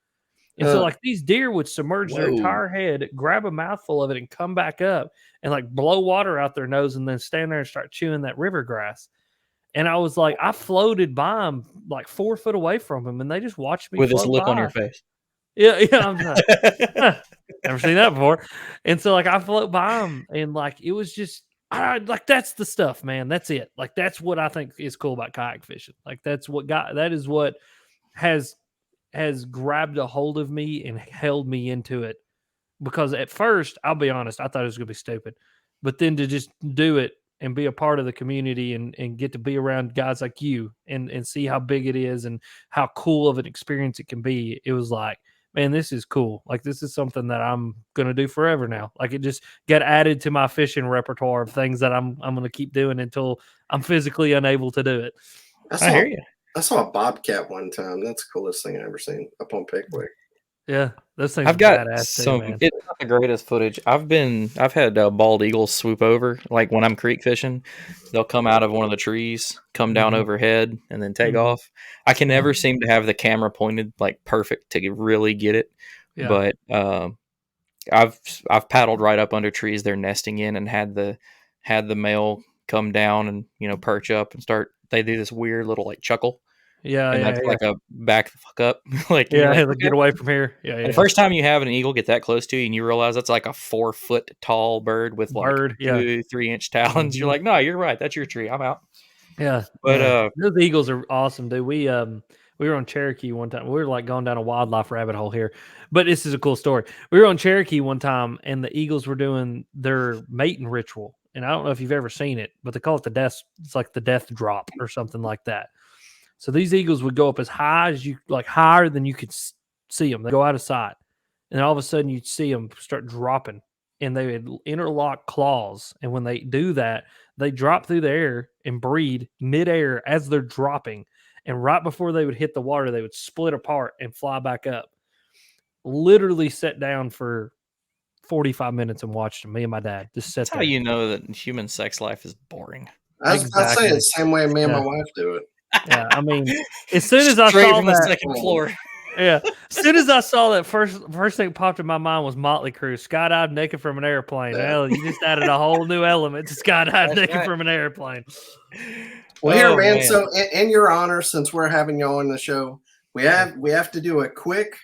And so like these deer would submerge their entire head, grab a mouthful of it and come back up and like blow water out their nose and then stand there and start chewing that river grass. And I was like, I floated by them like 4 foot away from them, and they just watched me with this look on your face. Yeah, I'm like, never seen that before. And so like I float by them, and like it was just like that's the stuff, man. That's it. Like that's what I think is cool about kayak fishing. Like that is what has grabbed a hold of me and held me into it. Because at first, I'll be honest, I thought it was gonna be stupid. But then to just do it and be a part of the community and get to be around guys like you and see how big it is and how cool of an experience it can be, it was like, man, this is cool. Like this is something that I'm gonna do forever now. Like it just got added to my fishing repertoire of things that I'm gonna keep doing until I'm physically unable to do it. I hear you. I saw a bobcat one time. That's the coolest thing I've ever seen up on Pickwick. Yeah, those things. I've got badass too, man. It's not the greatest footage. I've had bald eagles swoop over. Like when I'm creek fishing, they'll come out of one of the trees, come down overhead, and then take off. I can never seem to have the camera pointed like perfect to really get it. Yeah. But I've paddled right up under trees they're nesting in and had the male come down and perch up and start. They do this weird little like chuckle. Yeah, and that's like a back the fuck up. like get away from here. Yeah, The first time you have an eagle get that close to you and you realize that's like a 4 foot tall bird with like 2-3 inch talons, you're like, no, you're right. That's your tree. I'm out. Yeah, but those eagles are awesome, dude. We were on Cherokee one time. We were like going down a wildlife rabbit hole here, but this is a cool story. We were on Cherokee one time, and the eagles were doing their mating ritual. And I don't know if you've ever seen it, but they call it the death. It's like the death drop or something like that. So these eagles would go up as high as higher than you could see them. They go out of sight, and all of a sudden you'd see them start dropping and they would interlock claws. And when they do that, they drop through the air and breed midair as they're dropping. And right before they would hit the water, they would split apart and fly back up. Literally sat down for 45 minutes and watched them. Me and my dad just sat That's how there. you know that human sex life is boring. I was about to say Exactly. the same way me and my Yeah. wife do it. Yeah, I mean, as soon as I Straight saw from the that, second floor. yeah, as soon as I saw that, first thing popped in my mind was Motley Crue, skydive naked from an airplane. Yeah. Hell, you just added a whole new element to skydive That's naked right. from an airplane. Well, here, Oh, man. So, in your honor, since we're having you on the show, we have to do a quick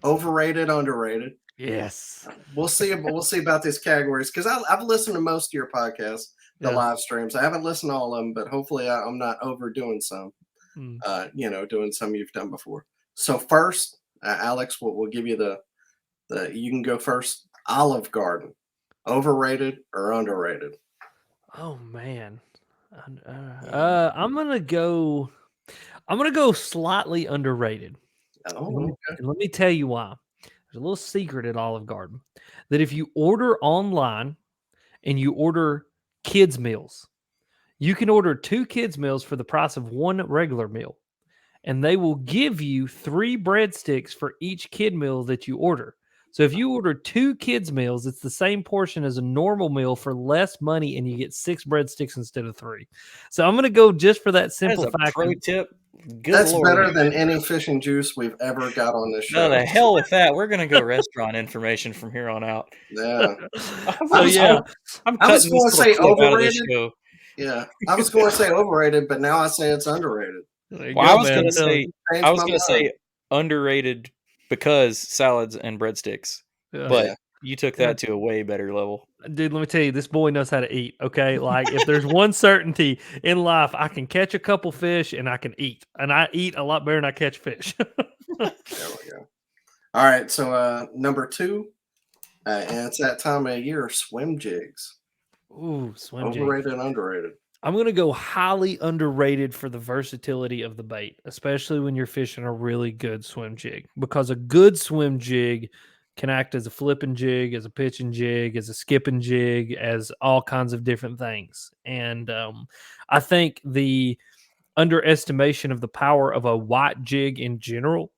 overrated, underrated. Yes. We'll see about these categories because I've listened to most of your podcasts, the Yeah. live streams. I haven't listened to all of them, but hopefully I'm not overdoing some. Mm. Doing some you've done before. So first, Alex, we'll give you the you can go first. Olive Garden, overrated or underrated? Oh man. I'm gonna go slightly underrated. Oh, okay. And let me tell you why. There's a little secret at Olive Garden that if you order online and you order kids meals, you can order 2 kids meals for the price of 1 regular meal. And they will give you 3 breadsticks for each kid meal that you order. So if you order 2 kids meals, it's the same portion as a normal meal for less money, and you get 6 breadsticks instead of 3. So I'm going to go just for that That's simple a fact. pro tip. Good That's Lord. better than any fish and juice we've ever got on this No, show. the hell with that. We're gonna go restaurant information from here on out. Yeah. So yeah, I'm I was cutting going this to say little clip out of this overrated. show. Yeah. I was going to say overrated, but now I say it's underrated. there you Well, go, I was man. gonna So- say Changed I was my gonna mind. say underrated because salads and breadsticks, Yeah. but Yeah. you took that to a way better level. Dude, let me tell you, this boy knows how to eat. Okay, like if there's one certainty in life, I can catch a couple fish and I can eat, and I eat a lot better than I catch fish. There we go. All right. So number 2, and it's that time of year, swim jigs. Ooh, swim jig. Overrated and underrated. I'm going to go highly underrated for the versatility of the bait, especially when you're fishing a really good swim jig, because a good swim jig can act as a flipping jig, as a pitching jig, as a skipping jig, as all kinds of different things. And I think the underestimation of the power of a white jig in general,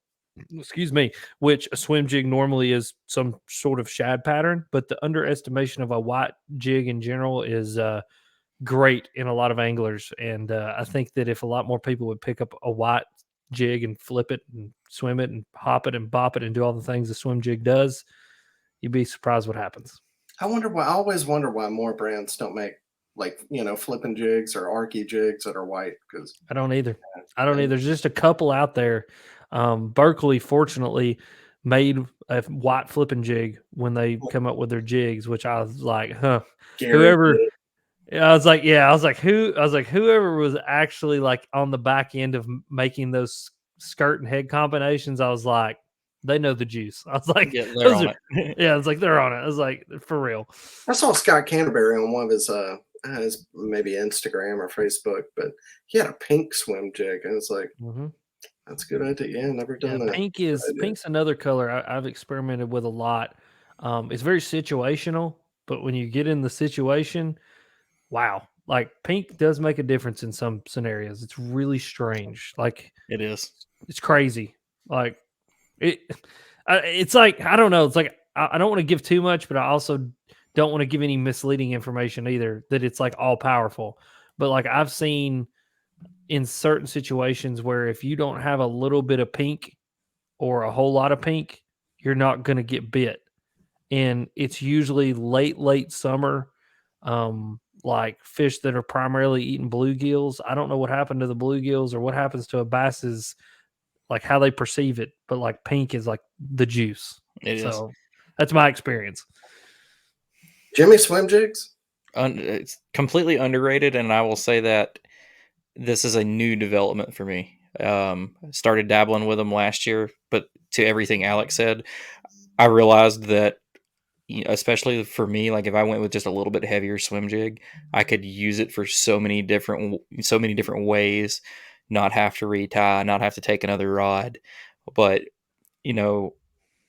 excuse me, which a swim jig normally is some sort of shad pattern, but the underestimation of a white jig in general is great in a lot of anglers. And I think that if a lot more people would pick up a white jig and flip it and swim it and hop it and bop it and do all the things the swim jig does, you'd be surprised what happens. I always wonder why more brands don't make flipping jigs or arky jigs that are white because I don't either. There's just a couple out there. Berkeley, fortunately, made a white flipping jig when they come up with their jigs, which I was like, huh. Whoever whoever was actually like on the back end of making those skirt and head combinations, I was like, they know the juice. I was like, Yeah, they're on it. Yeah, it's like they're on it. I was like, for real. I saw Scott Canterbury on one of his maybe Instagram or Facebook, but he had a pink swim jig, and it's like that's a good idea. Yeah, never done that. Pink's another color I've experimented with a lot. It's very situational, but when you get in the situation, wow, like pink does make a difference in some scenarios. It's really strange. Like It is. it's crazy. Like it's like, I don't know. It's like, I don't want to give too much, but I also don't want to give any misleading information either, that it's like all powerful. But like I've seen in certain situations where if you don't have a little bit of pink or a whole lot of pink, you're not going to get bit. And it's usually late summer, like fish that are primarily eating bluegills. I don't know what happened to the bluegills or what happens to a bass's, like how they perceive it, but like pink is like the juice. It is. That's my experience. Jimmy swim jigs? It's completely underrated, and I will say that this is a new development for me. Started dabbling with them last year, but to everything Alex said, I realized that, especially for me, like if I went with just a little bit heavier swim jig, I could use it for so many different ways, not have to retie, not have to take another rod. But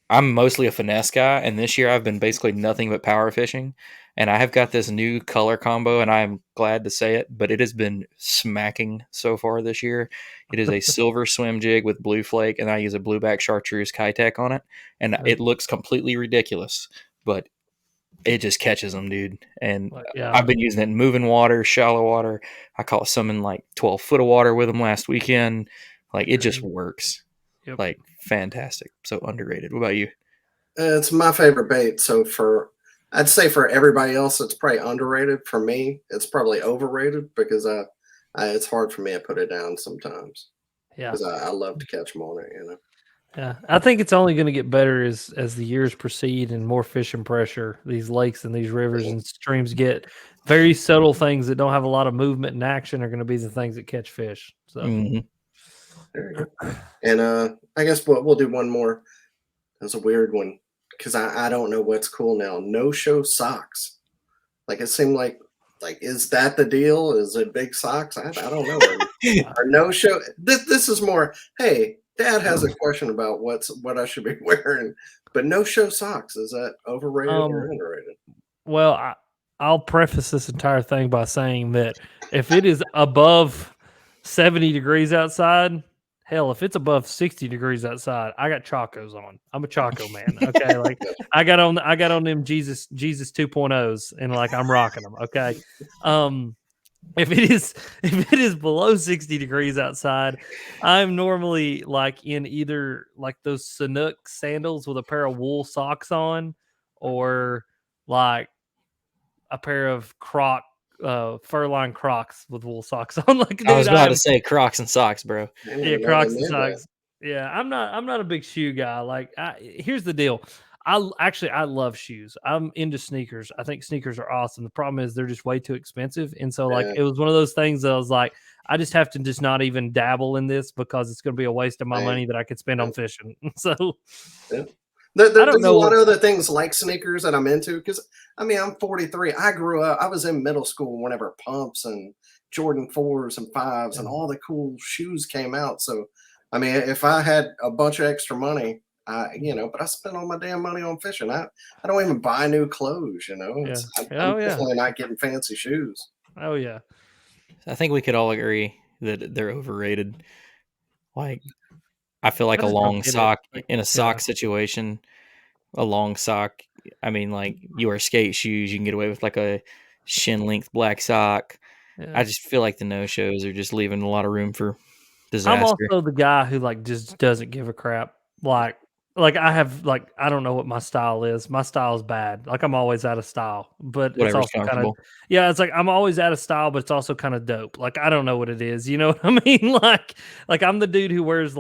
I'm mostly a finesse guy, and this year I've been basically nothing but power fishing. And I have got this new color combo, and I am glad to say it, but it has been smacking so far this year. It is a silver swim jig with blue flake, and I use a blueback chartreuse Kitech on it, and it looks completely ridiculous, but it just catches them, dude. And Yeah. I've been using it in moving water, shallow water. I caught some in like 12 foot of water with them last weekend. Like, it just works. Yep. Like, fantastic. So underrated. What about you? It's my favorite bait. So I'd say for everybody else, it's probably underrated. For me, it's probably overrated because it's hard for me to put it down sometimes. Yeah. Because I love to catch them on it, you know. Yeah, I think it's only going to get better as the years proceed and more fishing pressure. These lakes and these rivers and streams get very subtle things that don't have a lot of movement and action are going to be the things that catch fish. So, there you go. And I guess we'll do one more. That's a weird one because I don't know what's cool now. No show socks. Like it seemed like is that the deal? Is it big socks? I don't know. Or no show. This is more. Hey, Dad has a question about what I should be wearing, but no show socks. Is that overrated or underrated? Well, I'll preface this entire thing by saying that if it is above 70 degrees outside, hell, if it's above 60 degrees outside, I got Chacos on. I'm a Chaco man. Okay. Like I got on them Jesus 2.0s and like I'm rocking them. Okay. If it is below 60 degrees outside, I'm normally like in either like those Sanuk sandals with a pair of wool socks on, or like a pair of fur-lined Crocs with wool socks on. Like, dude, I was about to say Crocs and socks, bro. Yeah, Crocs and socks. Yeah, I'm not a big shoe guy. Like, here's the deal. I love shoes. I'm into sneakers. I think sneakers are awesome. The problem is they're just way too expensive. And so like it was one of those things that I was like, I just have to just not even dabble in this because it's going to be a waste of my money that I could spend on fishing. So there's a lot of other things like sneakers that I'm into because I mean I'm 43. I grew up. I was in middle school whenever pumps and Jordan 4s and 5s and all the cool shoes came out. So I mean, if I had a bunch of extra money, but I spend all my damn money on fishing. I don't even buy new clothes, you know. I'm definitely not getting fancy shoes. Oh yeah. I think we could all agree that they're overrated. Like, I feel like a long sock in a sock situation, a long sock. I mean, like, you wear skate shoes, you can get away with like a shin length black sock. Yeah. I just feel like the no shows are just leaving a lot of room for disaster. I'm also the guy who like just doesn't give a crap. Like I have I don't know what my style is. My style is bad. Like I'm always out of style, but it's also kind of it's like I'm always out of style, but it's also kind of dope. Like I don't know what it is. You know what I mean? Like I'm the dude who wears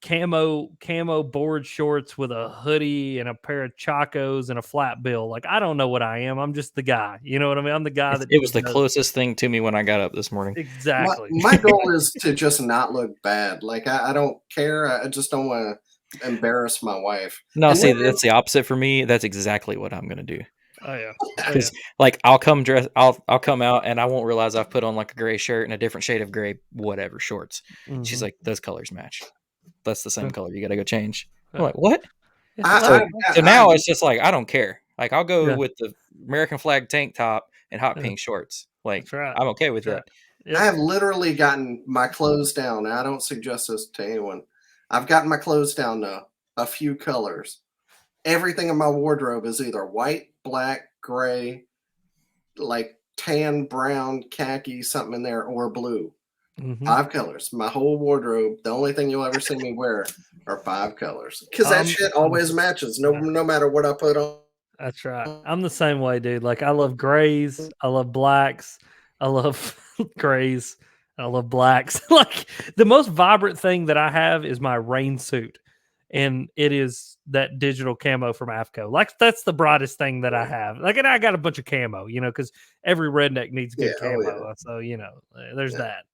camo board shorts with a hoodie and a pair of Chacos and a flat bill. Like I don't know what I am. I'm just the guy. You know what I mean? I'm the guy that it was the closest thing to me when I got up this morning. Exactly. My goal is to just not look bad. Like I don't care. I just don't want to embarrass my wife. No, see, that's the opposite for me. That's exactly what I'm gonna do. Oh yeah. Because like I'll come out and I won't realize I've put on like a gray shirt and a different shade of gray whatever shorts. Mm-hmm. She's like, those colors match. That's the same color. You got to go change. I'm like, what? So now it's just like, I don't care. Like, I'll go with the American flag tank top and hot pink shorts. Like, I'm okay with that. Yep. I have literally gotten my clothes down. I don't suggest this to anyone. I've gotten my clothes down to a few colors. Everything in my wardrobe is either white, black, gray, like tan, brown, khaki, something in there, or blue. Mm-hmm. 5 colors. My whole wardrobe. The only thing you'll ever see me wear are 5 colors because that shit always matches. No matter what I put on. That's right. I'm the same way, dude. Like I love grays. I love blacks. I love grays. I love blacks. Like the most vibrant thing that I have is my rain suit, and it is that digital camo from AFCO. Like that's the brightest thing that I have. Like, and I got a bunch of camo, because every redneck needs good camo. So there's that.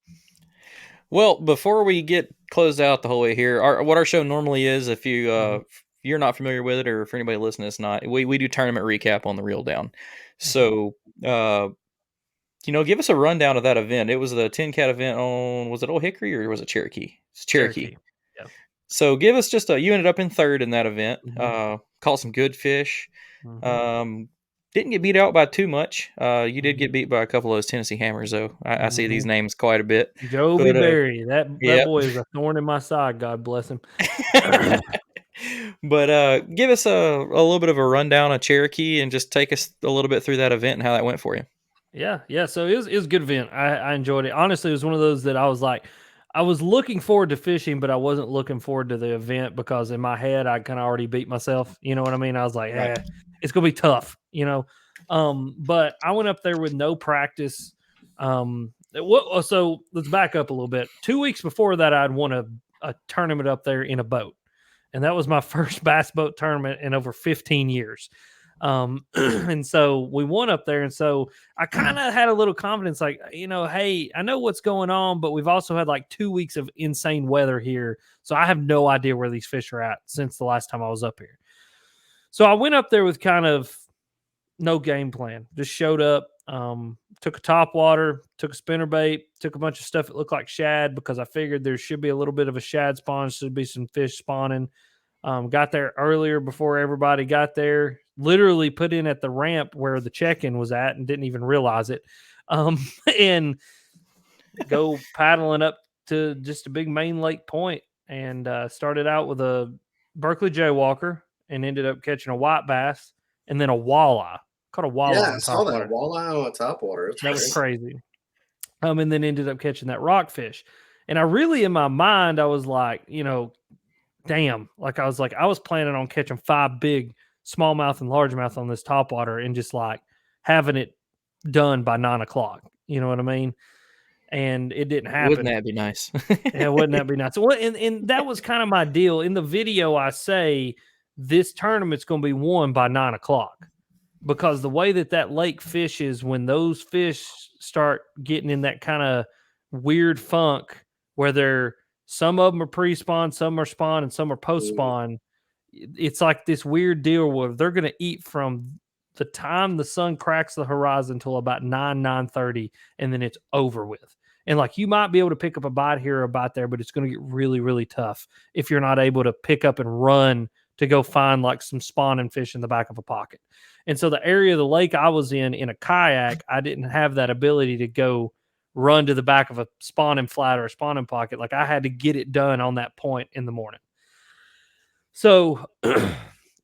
Well, before we get closed out the whole way here, what our show normally is, if you you're not familiar with it, or for anybody listening that's not, we do tournament recap on the Reel Down. So, give us a rundown of that event. It was the Tin Cat event on, was it Old Hickory or was it Cherokee? It's Cherokee. Yeah. So give us just you ended up in third in that event. Mhm. Caught some good fish. Mhm. Didn't get beat out by too much. You did get Mhm. beat by a couple of those Tennessee Hammers, though. I see these Mhm. names quite a bit. Joby But Berry, that yep. boy is a thorn in my side. God bless him. But give us a little bit of a rundown of Cherokee and just take us a little bit through that event and how that went for you. Yeah. So it was a good event. I enjoyed it. Honestly, it was one of those that I was like, I was looking forward to fishing, but I wasn't looking forward to the event because in my head I kind of already beat myself. You know what I mean? I was like, Right. it's gonna be tough. But I went up there with no practice. So let's back up a little bit. 2 weeks before that, I'd won a tournament up there in a boat, and that was my first bass boat tournament in over 15 years. And so we won up there, and so I kind of had a little confidence, like, hey, I know what's going on, but we've also had like 2 weeks of insane weather here, so I have no idea where these fish are at since the last time I was up here. So I went up there with kind of no game plan, just showed up, took a top water, took a spinnerbait, took a bunch of stuff that looked like shad because I figured there should be a little bit of a shad spawn, should be some fish spawning. Got there earlier before everybody got there. Literally put in at the ramp where the check-in was at and didn't even realize it. And go paddling up to just a big main lake point, and started out with a Berkeley Jaywalker and ended up catching a white bass and then a walleye. Caught a walleye Yeah, I on saw top that water. walleye on top water. It's That was great. crazy. And then ended up catching that rockfish. And I really, in my mind, I was like, damn, like I was planning on catching 5 big smallmouth and largemouth on this topwater and just like having it done by 9 o'clock. You know what I mean? And it didn't Wouldn't happen. that be nice? Yeah, wouldn't that be nice? Well, and that was kind of my deal. In the video, I say this tournament's going to be won by 9 o'clock because the way that lake fishes, when those fish start getting in that kind of weird funk where some of them are pre-spawn, some are spawn, and some are post-spawn. It's like this weird deal where they're going to eat from the time the sun cracks the horizon until about 9:30, and then it's over with. And like you might be able to pick up a bite here or a bite there, but it's going to get really, really tough if you're not able to pick up and run to go find like some spawning fish in the back of a pocket. And so the area of the lake I was in a kayak, I didn't have that ability to go run to the back of a spawning flat or a spawning pocket. Like I had to get it done on that point in the morning. So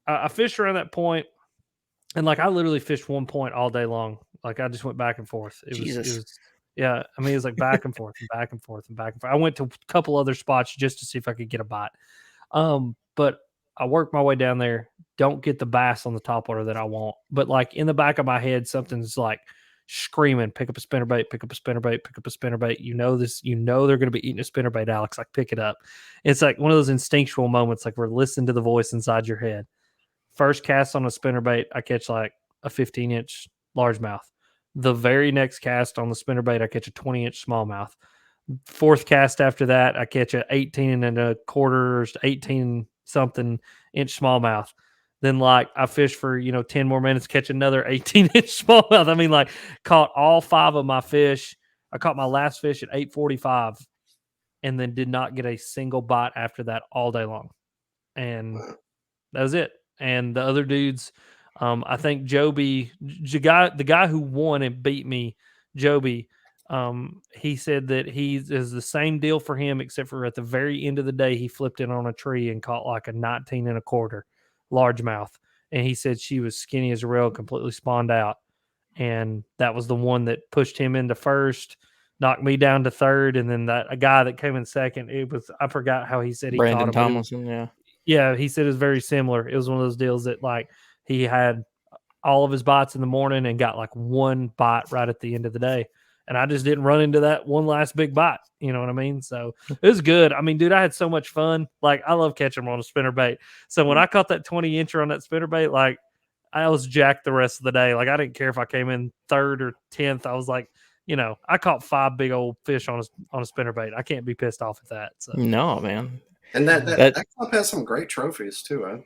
I fished around that point, and like I literally fished one point all day long. Like I just went back and forth. It Jesus. was yeah. I mean, it was like back and forth and back and forth and back and forth. I went to a couple other spots just to see if I could get a bite. But I worked my way down there. Don't get the bass on the top water that I want. But like in the back of my head, something's like screaming, pick up a spinnerbait, pick up a spinnerbait, pick up a spinnerbait. They're going to be eating a spinnerbait, Alex. Like pick it up. It's like one of those instinctual moments, like we're listening to the voice inside your head. First cast on a spinnerbait, I catch like a 15-inch largemouth. The very next cast on the spinnerbait, I catch a 20-inch smallmouth. Fourth cast after that, I catch a 18 and a quarter, 18 something inch smallmouth. Then like I fish for 10 more minutes, catch another 18-inch smallmouth. I mean, like caught all 5 of my fish. I caught my last fish at 8:45, and then did not get a single bite after that all day long. And that was it. And the other dudes, I think Joby, the guy who won and beat me, Joby, he said that he is the same deal for him, except for at the very end of the day, he flipped it on a tree and caught like a 19 and a quarter largemouth. And he said she was skinny as a rail, completely spawned out. And that was the one that pushed him into first, knocked me down to third. And then a guy that came in second, I forgot how he said he caught Brandon him. But Tomlinson, yeah. yeah, he said it was very similar. It was one of those deals that like he had all of his bites in the morning and got like one bite right at the end of the day. And I just didn't run into that one last big bite. You know what I mean? So it was good. I mean, dude, I had so much fun. Like I love catching them on a spinnerbait. So when I caught that 20-incher on that spinnerbait, like I was jacked the rest of the day. Like I didn't care if I came in 3rd or 10th. I was like, I caught 5 big old fish on a spinnerbait. I can't be pissed off at that. So No, man. And that That club has some great trophies too.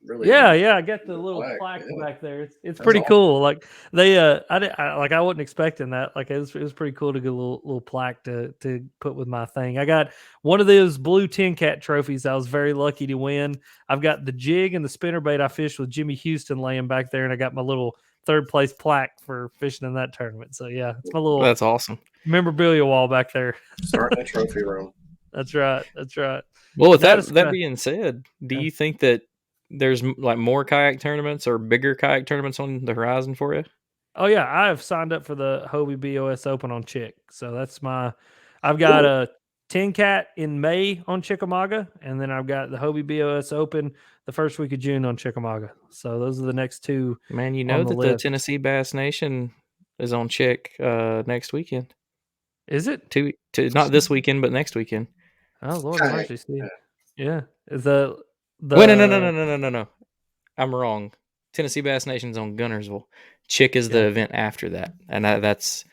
really. Yeah, I got the little Black, plaque yeah. back there. It's That's pretty awesome. cool. Like they, I wasn't expecting that. Like it was pretty cool to get a little plaque to put with my thing. I got one of those blue tin cat trophies. I was very lucky to win. I've got the jig and the spinnerbait I fished with Jimmy Houston laying back there, and I got my little third place plaque for fishing in that tournament. So yeah, it's my little That's awesome. memorabilia wall back there. Starting a trophy room. That's right. That's right. Well, with That is that kinda- being said, do Yeah. you think that there's like more kayak tournaments or bigger kayak tournaments on the horizon for you? Oh yeah, I have signed up for the Hobie BOS Open on Chick. So that's I've got Cool. a 10 cat in May on Chickamauga, and then I've got the Hobie BOS Open the first week of June on Chickamauga. So those are the next two. Man, you on know the that the list. Tennessee Bass Nation is on Chick next weekend. Is it? Not this weekend, but next weekend. Oh Lord have Kayak, mercy. See, yeah. yeah. Is the Wait, no. I'm wrong. Tennessee Bass Nation's on Gunnersville. Chick is the Yeah. event after that, and that's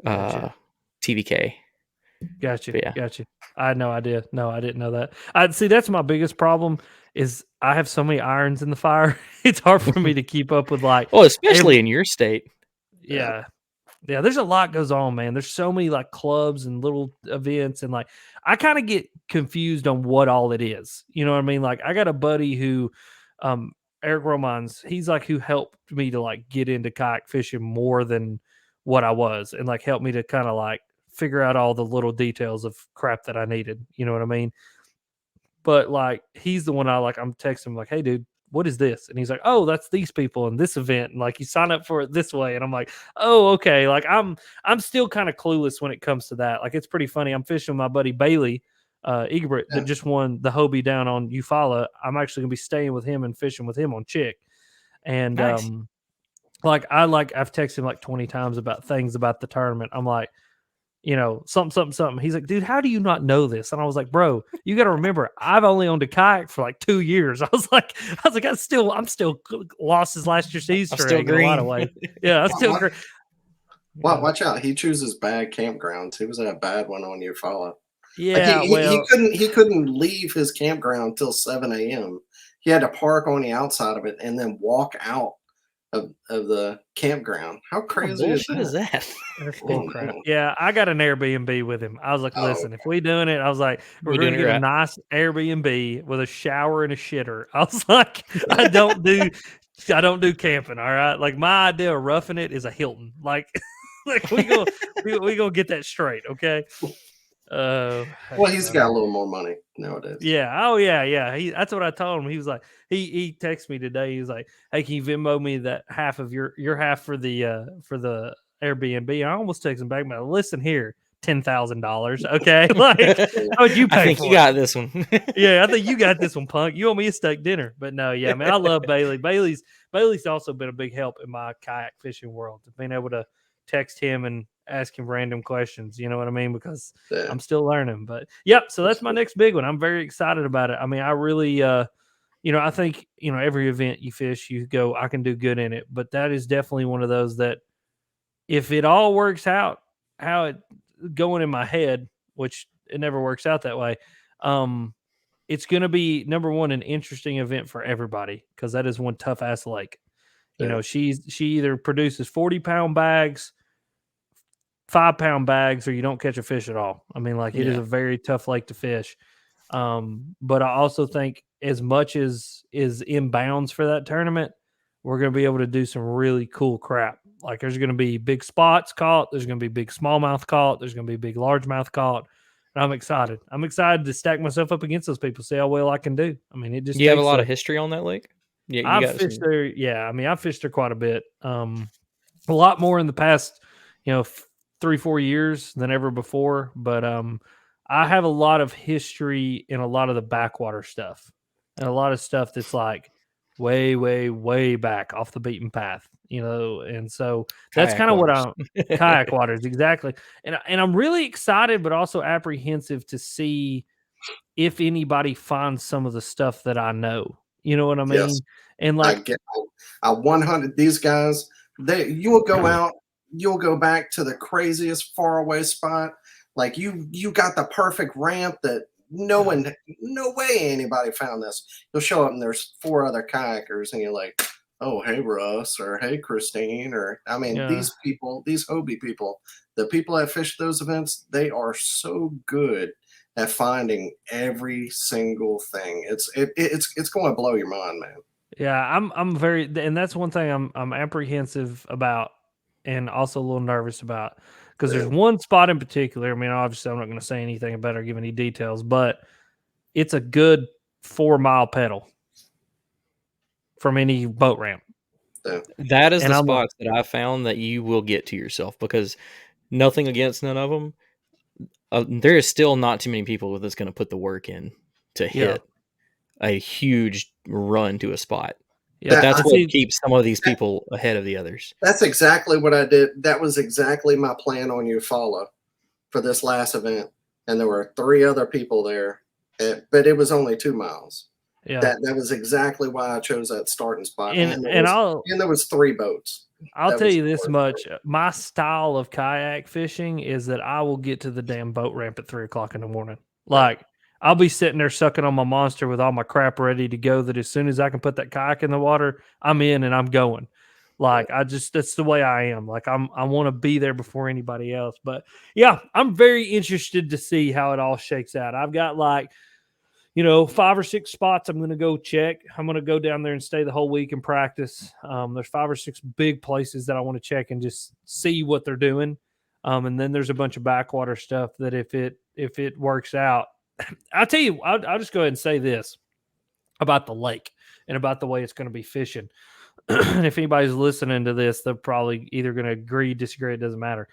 Gotcha. TVK. Gotcha. But yeah. Gotcha. I had no idea. No, I didn't know that. I see. That's my biggest problem. Is I have so many irons in the fire. It's hard for me to keep up with like. Well, especially in your state. Yeah. Yeah, there's a lot goes on, man. There's so many like clubs and little events, and like I kind of get confused on what all it is. You know what I mean? Like I got a buddy who, Eric Romans, he's like who helped me to like get into kayak fishing more than what I was, and like helped me to kind of like figure out all the little details of crap that I needed. You know what I mean? But like he's the one I'm texting him like, hey dude, what is this? And he's like, oh, that's these people in this event. And like you sign up for it this way. And I'm like, oh, okay. Like I'm still kind of clueless when it comes to that. Like it's pretty funny. I'm fishing with my buddy Bailey Egbert Yeah. that just won the Hobie down on Eufaula. I'm actually gonna be staying with him and fishing with him on Chick. And Nice. I've texted him like 20 times about things about the tournament. I'm like, something. He's like, dude, how do you not know this? And I was like, bro, you got to remember, I've only owned a kayak for like 2 years. I was like, I'm still lost as last year's Easter still egg in a lot of green. ways. Yeah, I'm still Watch, green. watch out. He chooses bad campgrounds. He was at a bad one on Eufaula. Yeah, He couldn't leave his campground till 7 a.m. He had to park on the outside of it and then walk out of the campground. How What kind of crazy bullshit is is that? that? that's Oh, bull crap. no. Yeah, I got an Airbnb with him. I was like, Oh, listen, if we doing it, I was like, we're We going to doing it get a right. nice Airbnb with a shower and a shitter. I was like, I don't do camping. All right. Like my idea of roughing it is a Hilton. Like, like we gonna get that straight. Okay. Well, he's got a little more money nowadays. Yeah. Oh yeah. That's what I told him. He was like, he texted me today. He was like, hey, can you Venmo me that half of your half for the Airbnb? I almost texted him back. But listen here, $10,000. Okay, like how would you pay? I think you got this one. Yeah, I think you got this one, punk. You owe me a steak dinner. But no, yeah, man, I love Bailey. Bailey's also been a big help in my kayak fishing world. Being able to text him and ask him random questions. You know what I mean? Because Yeah. I'm still learning. But yep, so that's my next big one. I'm very excited about it. I mean, I really I think, every event you fish, you go, I can do good in it. But that is definitely one of those that if it all works out, how it going in my head, which it never works out that way, it's going to be number one, an interesting event for everybody because that is one tough ass lake. Yeah. She either produces 40-pound bags, 5-pound bags, or you don't catch a fish at all. I mean, like it is Yeah. a very tough lake to fish. But I also think as much as is inbounds for that tournament, we're going to be able to do some really cool crap. Like there's going to be big spots caught. There's going to be big smallmouth caught. There's going to be big largemouth caught. And I'm excited. I'm excited to stack myself up against those people, see how well I can do. I mean, it just You have a takes lot of history on that lake? Yeah, you I've got fished some. there. Yeah, I mean, I've fished there quite a bit. A lot more in the past, 3-4 years than ever before. But I have a lot of history in a lot of the backwater stuff, and a lot of stuff that's like way, way, way back off the beaten path. And so that's Kayak kind of what waters. I'm kayak waters exactly. And I'm really excited, but also apprehensive to see if anybody finds some of the stuff that I know. You know what I mean? Yes. And I like, get I 100 these guys, you will go out, you'll go back to the craziest faraway spot. Like you got the perfect ramp that no way anybody found this. You'll show up and there's 4 other kayakers, and you're like, oh, hey, Russ, or hey, Christine, or I mean, Yeah. these people, these Hobie people, the people that fish those events, they are so good at finding every single thing. It's going to blow your mind, man. Yeah, I'm very, and that's one thing I'm apprehensive about, and also a little nervous about, because there's one spot in particular. I mean, obviously, I'm not going to say anything about it or give any details, but it's a good 4-mile pedal from any boat ramp. That is And the I'm spots that I found that you will get to yourself, because nothing against none of them. There is still not too many people that's going to put the work in to hit a huge run to a spot. Yeah, But that's I what see, keeps some of these people ahead of the others. That's exactly what I did. That was exactly my plan on Eufaula for this last event. And there were 3 other people there, but it was only 2 miles. yeah. That was exactly why I chose that starting spot. And there was 3 boats. I'll That tell was you the this worst much: my style of kayak fishing is that I will get to the damn boat ramp at 3:00 in the morning. Like, I'll be sitting there sucking on my monster with all my crap ready to go, that as soon as I can put that kayak in the water, I'm in and I'm going. Like, that's the way I am. Like, I want to be there before anybody else. But yeah, I'm very interested to see how it all shakes out. I've got 5 or 6 spots I'm going to go check. I'm going to go down there and stay the whole week and practice. There's 5 or 6 big places that I want to check and just see what they're doing. And then there's a bunch of backwater stuff that if it works out, I'll tell you, I'll just go ahead and say this about the lake and about the way it's going to be fishing. And if anybody's listening to this, they're probably either going to agree, disagree. It doesn't matter.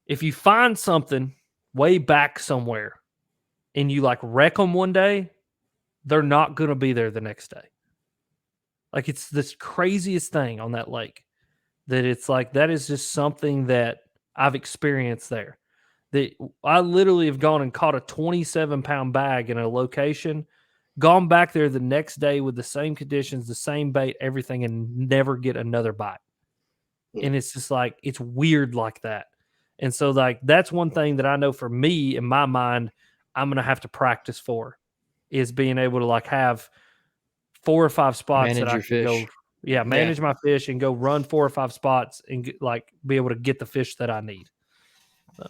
If you find something way back somewhere and you wreck them one day, they're not going to be there the next day. Like, it's this craziest thing on that lake, that it's like, that is just something that I've experienced there. That I literally have gone and caught a 27-pound bag in a location, gone back there the next day with the same conditions, the same bait, everything, and never get another bite. And it's just like, it's weird like that. And so that's one thing that I know for me, in my mind, I'm going to have to practice for, is being able to have 4 or 5 spots Manage that I your can fish. go, manage my fish and go run 4 or 5 spots and be able to get the fish that I need. So,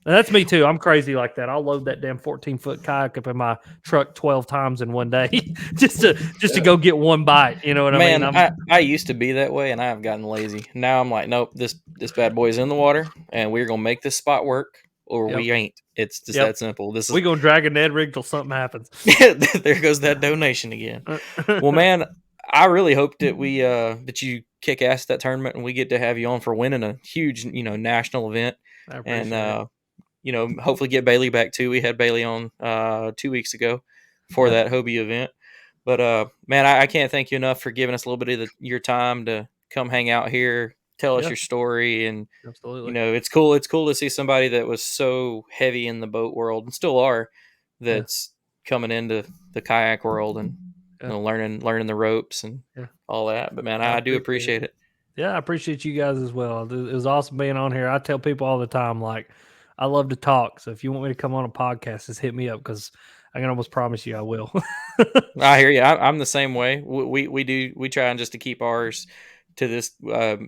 and that's me too. I'm crazy like that. I'll load that damn 14-foot kayak up in my truck 12 times in one day just to go get one bite. You know what I mean? I used to be that way, and I have gotten lazy. Now I'm like, nope, this bad boy's in the water, and we're gonna make this spot work, or we ain't. It's just that simple. We're gonna drag a Ned rig till something happens. There goes that donation again. Well, man, I really hope that that you kick ass at that tournament, and we get to have you on for winning a huge, national event. I appreciate it. Hopefully get Bailey back too. We had Bailey on 2 weeks ago for that Hobie event. But man, I can't thank you enough for giving us a little bit of your time to come hang out here, tell us your story, and absolutely, it's cool. It's cool to see somebody that was so heavy in the boat world and still are, that's coming into the kayak world and learning the ropes and all that. But man, I do appreciate it. Yeah, I appreciate you guys as well. It was awesome being on here. I tell people all the time, I love to talk. So if you want me to come on a podcast, just hit me up, because I can almost promise you I will. I hear you. I'm the same way. We try and just to keep ours to this.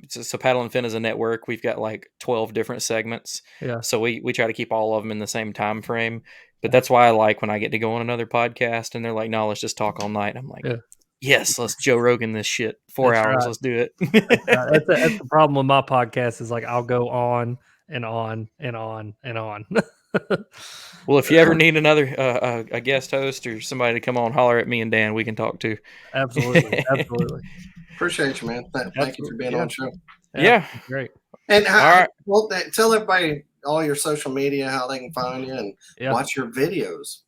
So Paddle and Fin is a network. We've got 12 different segments. Yeah. So we try to keep all of them in the same time frame. But that's why I like when I get to go on another podcast and they're like, no, let's just talk all night. I'm like, yes, let's Joe Rogan this shit. 4 hours. Right. Let's do it. That's the problem with my podcast, is I'll go on and on and on and on. Well, if you ever need another a guest host or somebody to come on, holler at me and Dan. We can talk too. Absolutely. Appreciate you, man. Thank you for being on the show. Yeah. Great. And tell everybody all your social media, how they can find you and watch your videos.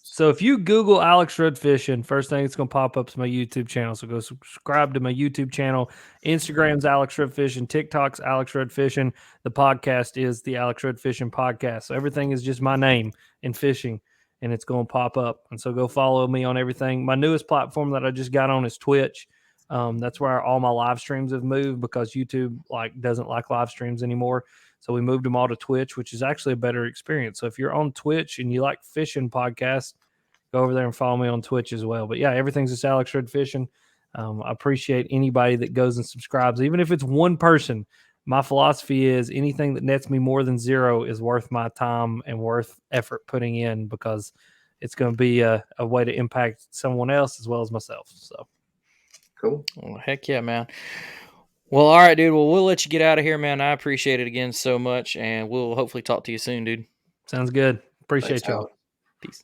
So if you Google Alex Rudd Fishing, first thing that's going to pop up is my YouTube channel. So go subscribe to my YouTube channel. Instagram's Alex Rudd Fishing. TikTok's Alex Rudd Fishing. The podcast is the Alex Rudd Fishing Podcast. So everything is just my name in fishing, and it's going to pop up. And so go follow me on everything. My newest platform that I just got on is Twitch. That's where all my live streams have moved because YouTube doesn't like live streams anymore. So we moved them all to Twitch, which is actually a better experience. So if you're on Twitch and you like fishing podcasts, go over there and follow me on Twitch as well. But yeah, everything's just Alex Red Fishing. I appreciate anybody that goes and subscribes, even if it's one person. My philosophy is anything that nets me more than 0 is worth my time and worth effort putting in, because it's going to be a way to impact someone else as well as myself. So Cool. Well, heck yeah, man. Well, all right, dude. Well, we'll let you get out of here, man. I appreciate it again so much, and we'll hopefully talk to you soon, dude. sounds good. Appreciate Thanks, y'all. Alex. Peace.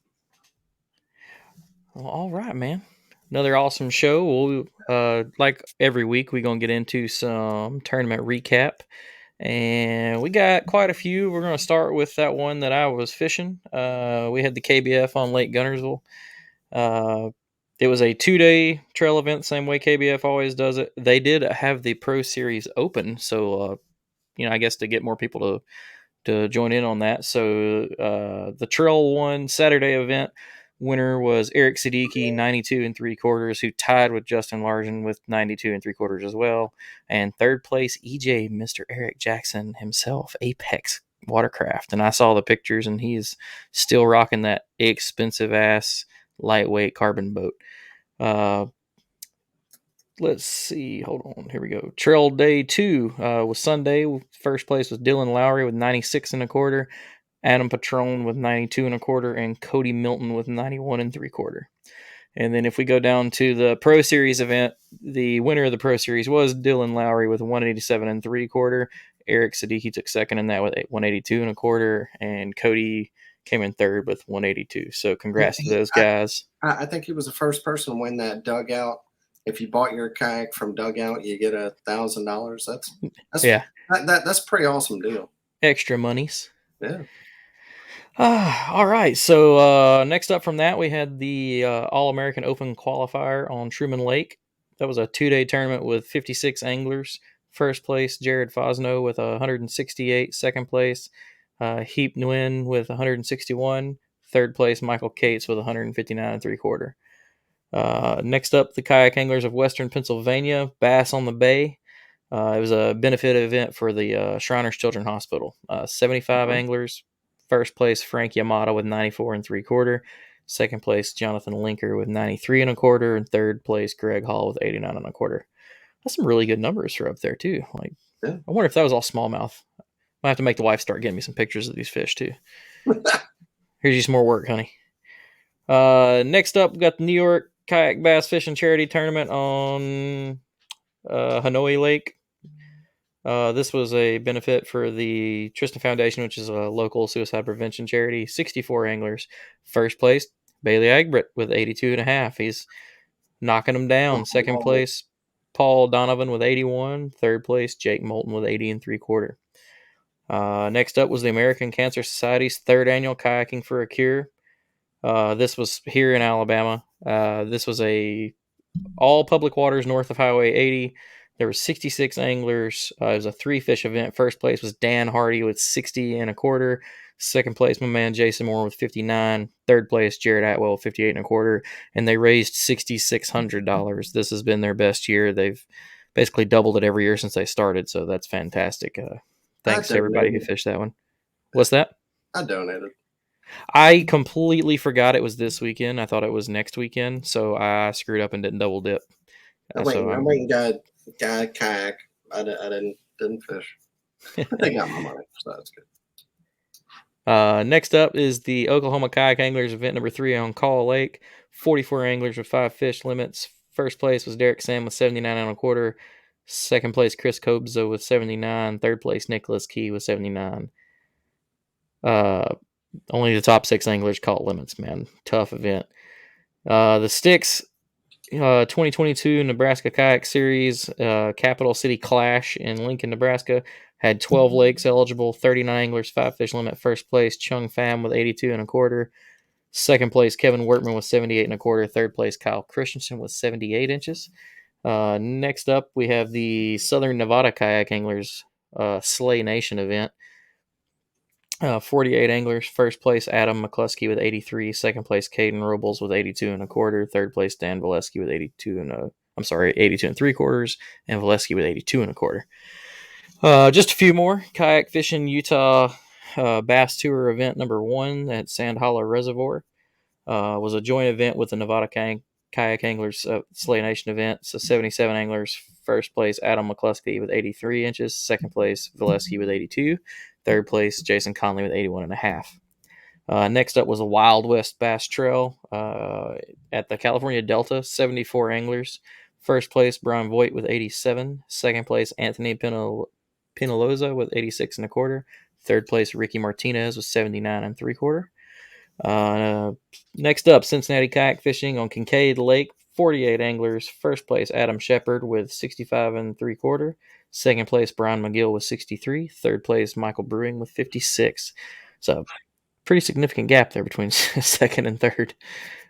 Well, all right, man. Another awesome show. We'll, like every week, we're going to get into some tournament recap. And we got quite a few. We're going to start with that one that I was fishing. We had the KBF on Lake Gunnersville. It was a 2-day trail event, same way KBF always does it. They did have the Pro Series open, so I guess to get more people to join in on that. So the Trail 1 Saturday event winner was Eric Siddiqui, 92 3/4, who tied with Justin Largen with 92 3/4 as well. And third place, EJ, Mr. Eric Jackson himself, Apex Watercraft. And I saw the pictures, and he's still rocking that expensive ass lightweight carbon boat. Let's see. Hold on. Here we go. Trail Day 2 was Sunday. First place was Dylan Lowry with 96 1/4, Adam Patron with 92 1/4, and Cody Milton with 91 3/4. And then if we go down to the Pro Series event, the winner of the Pro Series was Dylan Lowry with 187 3/4. Eric Siddiqui took second in that with 182 1/4, and Cody came in third with 182. So congrats to those guys. I think he was the first person to win that dugout. If you bought your kayak from dugout, you get $1,000. That's Yeah. That's a pretty awesome deal. Extra monies. Yeah. All right. So next up from that, we had the All-American Open Qualifier on Truman Lake. That was a 2-day tournament with 56 anglers. First place, Jared Fosno with 168. Second place, Heap Nguyen with 161. Third place, Michael Cates with 159 3/4. Next up, the Kayak Anglers of Western Pennsylvania, Bass on the Bay. It was a benefit event for the Shriners Children's Hospital. 75 anglers. First place, Frank Yamada with 94 3/4. Second place, Jonathan Linker with 93 1/4. And third place, Greg Hall with 89 1/4. That's some really good numbers for up there, too. Yeah. I wonder if that was all smallmouth. Might have to make the wife start getting me some pictures of these fish, too. Here's you some more work, honey. Next up, we got the New York Kayak Bass Fishing Charity Tournament on Hanoi Lake. This was a benefit for the Tristan Foundation, which is a local suicide prevention charity. 64 anglers. First place, Bailey Agbritt with 82 1/2. He's knocking them down. Second place, Paul Donovan with 81. Third place, Jake Moulton with 80 3/4. Next up was the American Cancer Society's third annual Kayaking for a Cure. This was here in Alabama. This was all public waters north of Highway 80. There were 66 anglers. It was a 3-fish event. First place was Dan Hardy with 60 1/4. Second place, my man Jason Moore with 59. Third place, Jared Atwell with 58 1/4. And they raised $6,600. This has been their best year. They've basically doubled it every year since they started. So that's fantastic. Thanks to everybody who fished that one. What's that? I donated. I completely forgot it was this weekend. I thought it was next weekend, so I screwed up and didn't double dip. I went and got kayak. I didn't fish. They got my money, so that's good. Next up is the Oklahoma Kayak Anglers event number 3 on Call Lake. 44 anglers with 5 fish limits. First place was Derek Sam with 79 1/4. Second place, Chris Kobza with 79. Third place, Nicholas Key with 79. Only the top 6 anglers caught limits, man. Tough event. The Sticks 2022 Nebraska Kayak Series Capital City Clash in Lincoln, Nebraska had 12 lakes eligible, 39 anglers, 5 fish limit. First place, Chung Pham with 82 1/4. Second place, Kevin Workman with 78 1/4. Third place, Kyle Christensen with 78 inches. Next up, we have the Southern Nevada Kayak Anglers Slay Nation event. 48 anglers. First place, Adam McCluskey with 83. Second place, Caden Robles with 82 1/4. Third place, Dan Valesky with 82 82 3/4, and Valesky with 82 1/4. Just a few more. Kayak fishing Utah Bass Tour event number 1 at Sand Hollow Reservoir was a joint event with the Nevada Kayak Anglers Slay Nation event. So 77 anglers. First place, Adam McCluskey with 83 inches. Second place, Valesky with 82. Third place, Jason Conley with 81.5. Next up was a Wild West Bass Trail at the California Delta, 74 anglers. First place, Brian Voigt with 87. Second place, Anthony Penaloza with 86 1/4. Third place, Ricky Martinez with 79 3/4. Next up, Cincinnati Kayak Fishing on Kincaid Lake, 48 anglers. First place, Adam Shepard with 65 3/4. Second place, Brian McGill with 63. Third place, Michael Brewing with 56. So pretty significant gap there between second and third.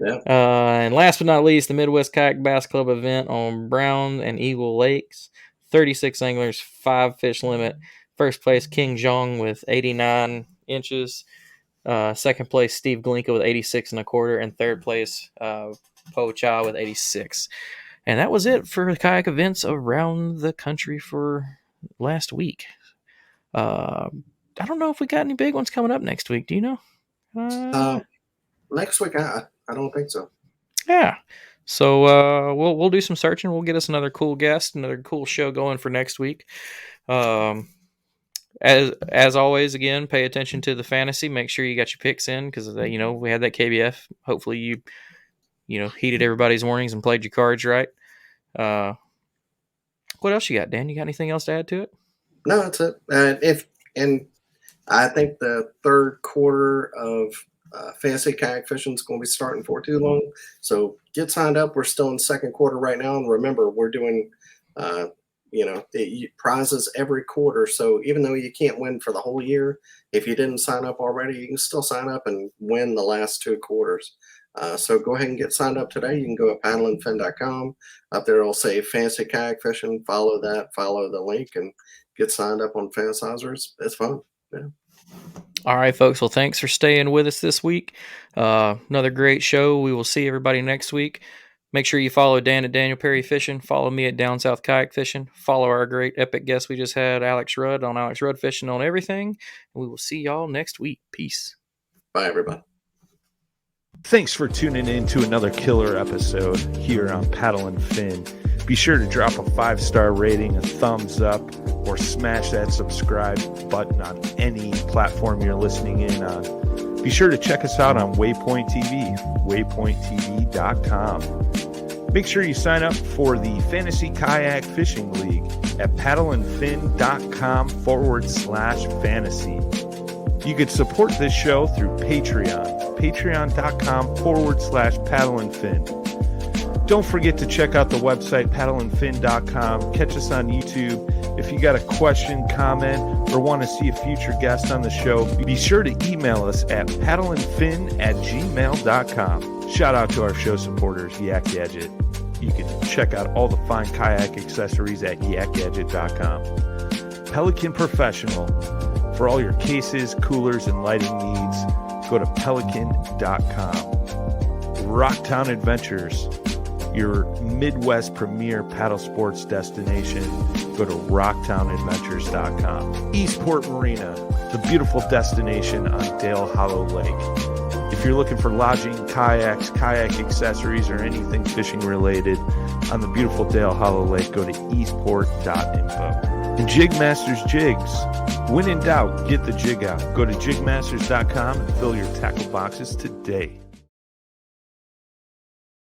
Yeah. And last but not least, the Midwest Kayak Bass Club event on Brown and Eagle Lakes, 36 anglers, 5 fish limit. First place, King Jong with 89 inches. Second place, Steve Glinka with 86 1/4. And third place, Po Cha with 86. And that was it for the kayak events around the country for last week. I don't know if we got any big ones coming up next week. Do you know? Next week, I don't think so. Yeah. So we'll do some searching. We'll get us another cool guest, another cool show going for next week. As always, again, pay attention to the fantasy. Make sure you got your picks in because we had that KBF. Hopefully you heeded everybody's warnings and played your cards right. What else you got, Dan? You got anything else to add to it? No, that's it. I think the third quarter of fantasy kayak fishing is going to be starting for too long. So get signed up. We're still in second quarter right now, and remember, we're doing prizes every quarter. So even though you can't win for the whole year, if you didn't sign up already, you can still sign up and win the last 2 quarters. So go ahead and get signed up today. You can go to paddleandfin.com. Up there, it'll say Fantasy Kayak Fishing. Follow the link, and get signed up on Fantasizers. It's fun. Yeah. All right, folks. Well, thanks for staying with us this week. Another great show. We will see everybody next week. Make sure you follow Dan at Daniel Perry Fishing. Follow me at Down South Kayak Fishing. Follow our great epic guest we just had, Alex Rudd, on Alex Rudd Fishing on everything. And we will see y'all next week. Peace. Bye, everybody. Thanks for tuning in to another killer episode here on Paddle and Fin. Be sure to drop a 5-star rating, a thumbs up, or smash that subscribe button on any platform you're listening in on. Be sure to check us out on Waypoint TV, waypointtv.com. Make sure you sign up for the Fantasy Kayak Fishing League at paddleandfin.com/fantasy. You could support this show through Patreon, patreon.com/paddleandfin. Don't forget to check out the website, paddleandfin.com. Catch us on YouTube. If you got a question, comment, or want to see a future guest on the show, be sure to email us at paddleandfin@gmail.com. Shout out to our show supporters, Yak Gadget. You can check out all the fine kayak accessories at yakgadget.com. Pelican Professional. For all your cases, coolers, and lighting needs, go to pelican.com. Rocktown Adventures, your Midwest premier paddle sports destination. Go to rocktownadventures.com. Eastport Marina, the beautiful destination on Dale Hollow Lake. If you're looking for lodging, kayaks, kayak accessories, or anything fishing related on the beautiful Dale Hollow Lake, go to eastport.info. And Jigmasters Jigs. When in doubt, get the jig out. Go to jigmasters.com and fill your tackle boxes today.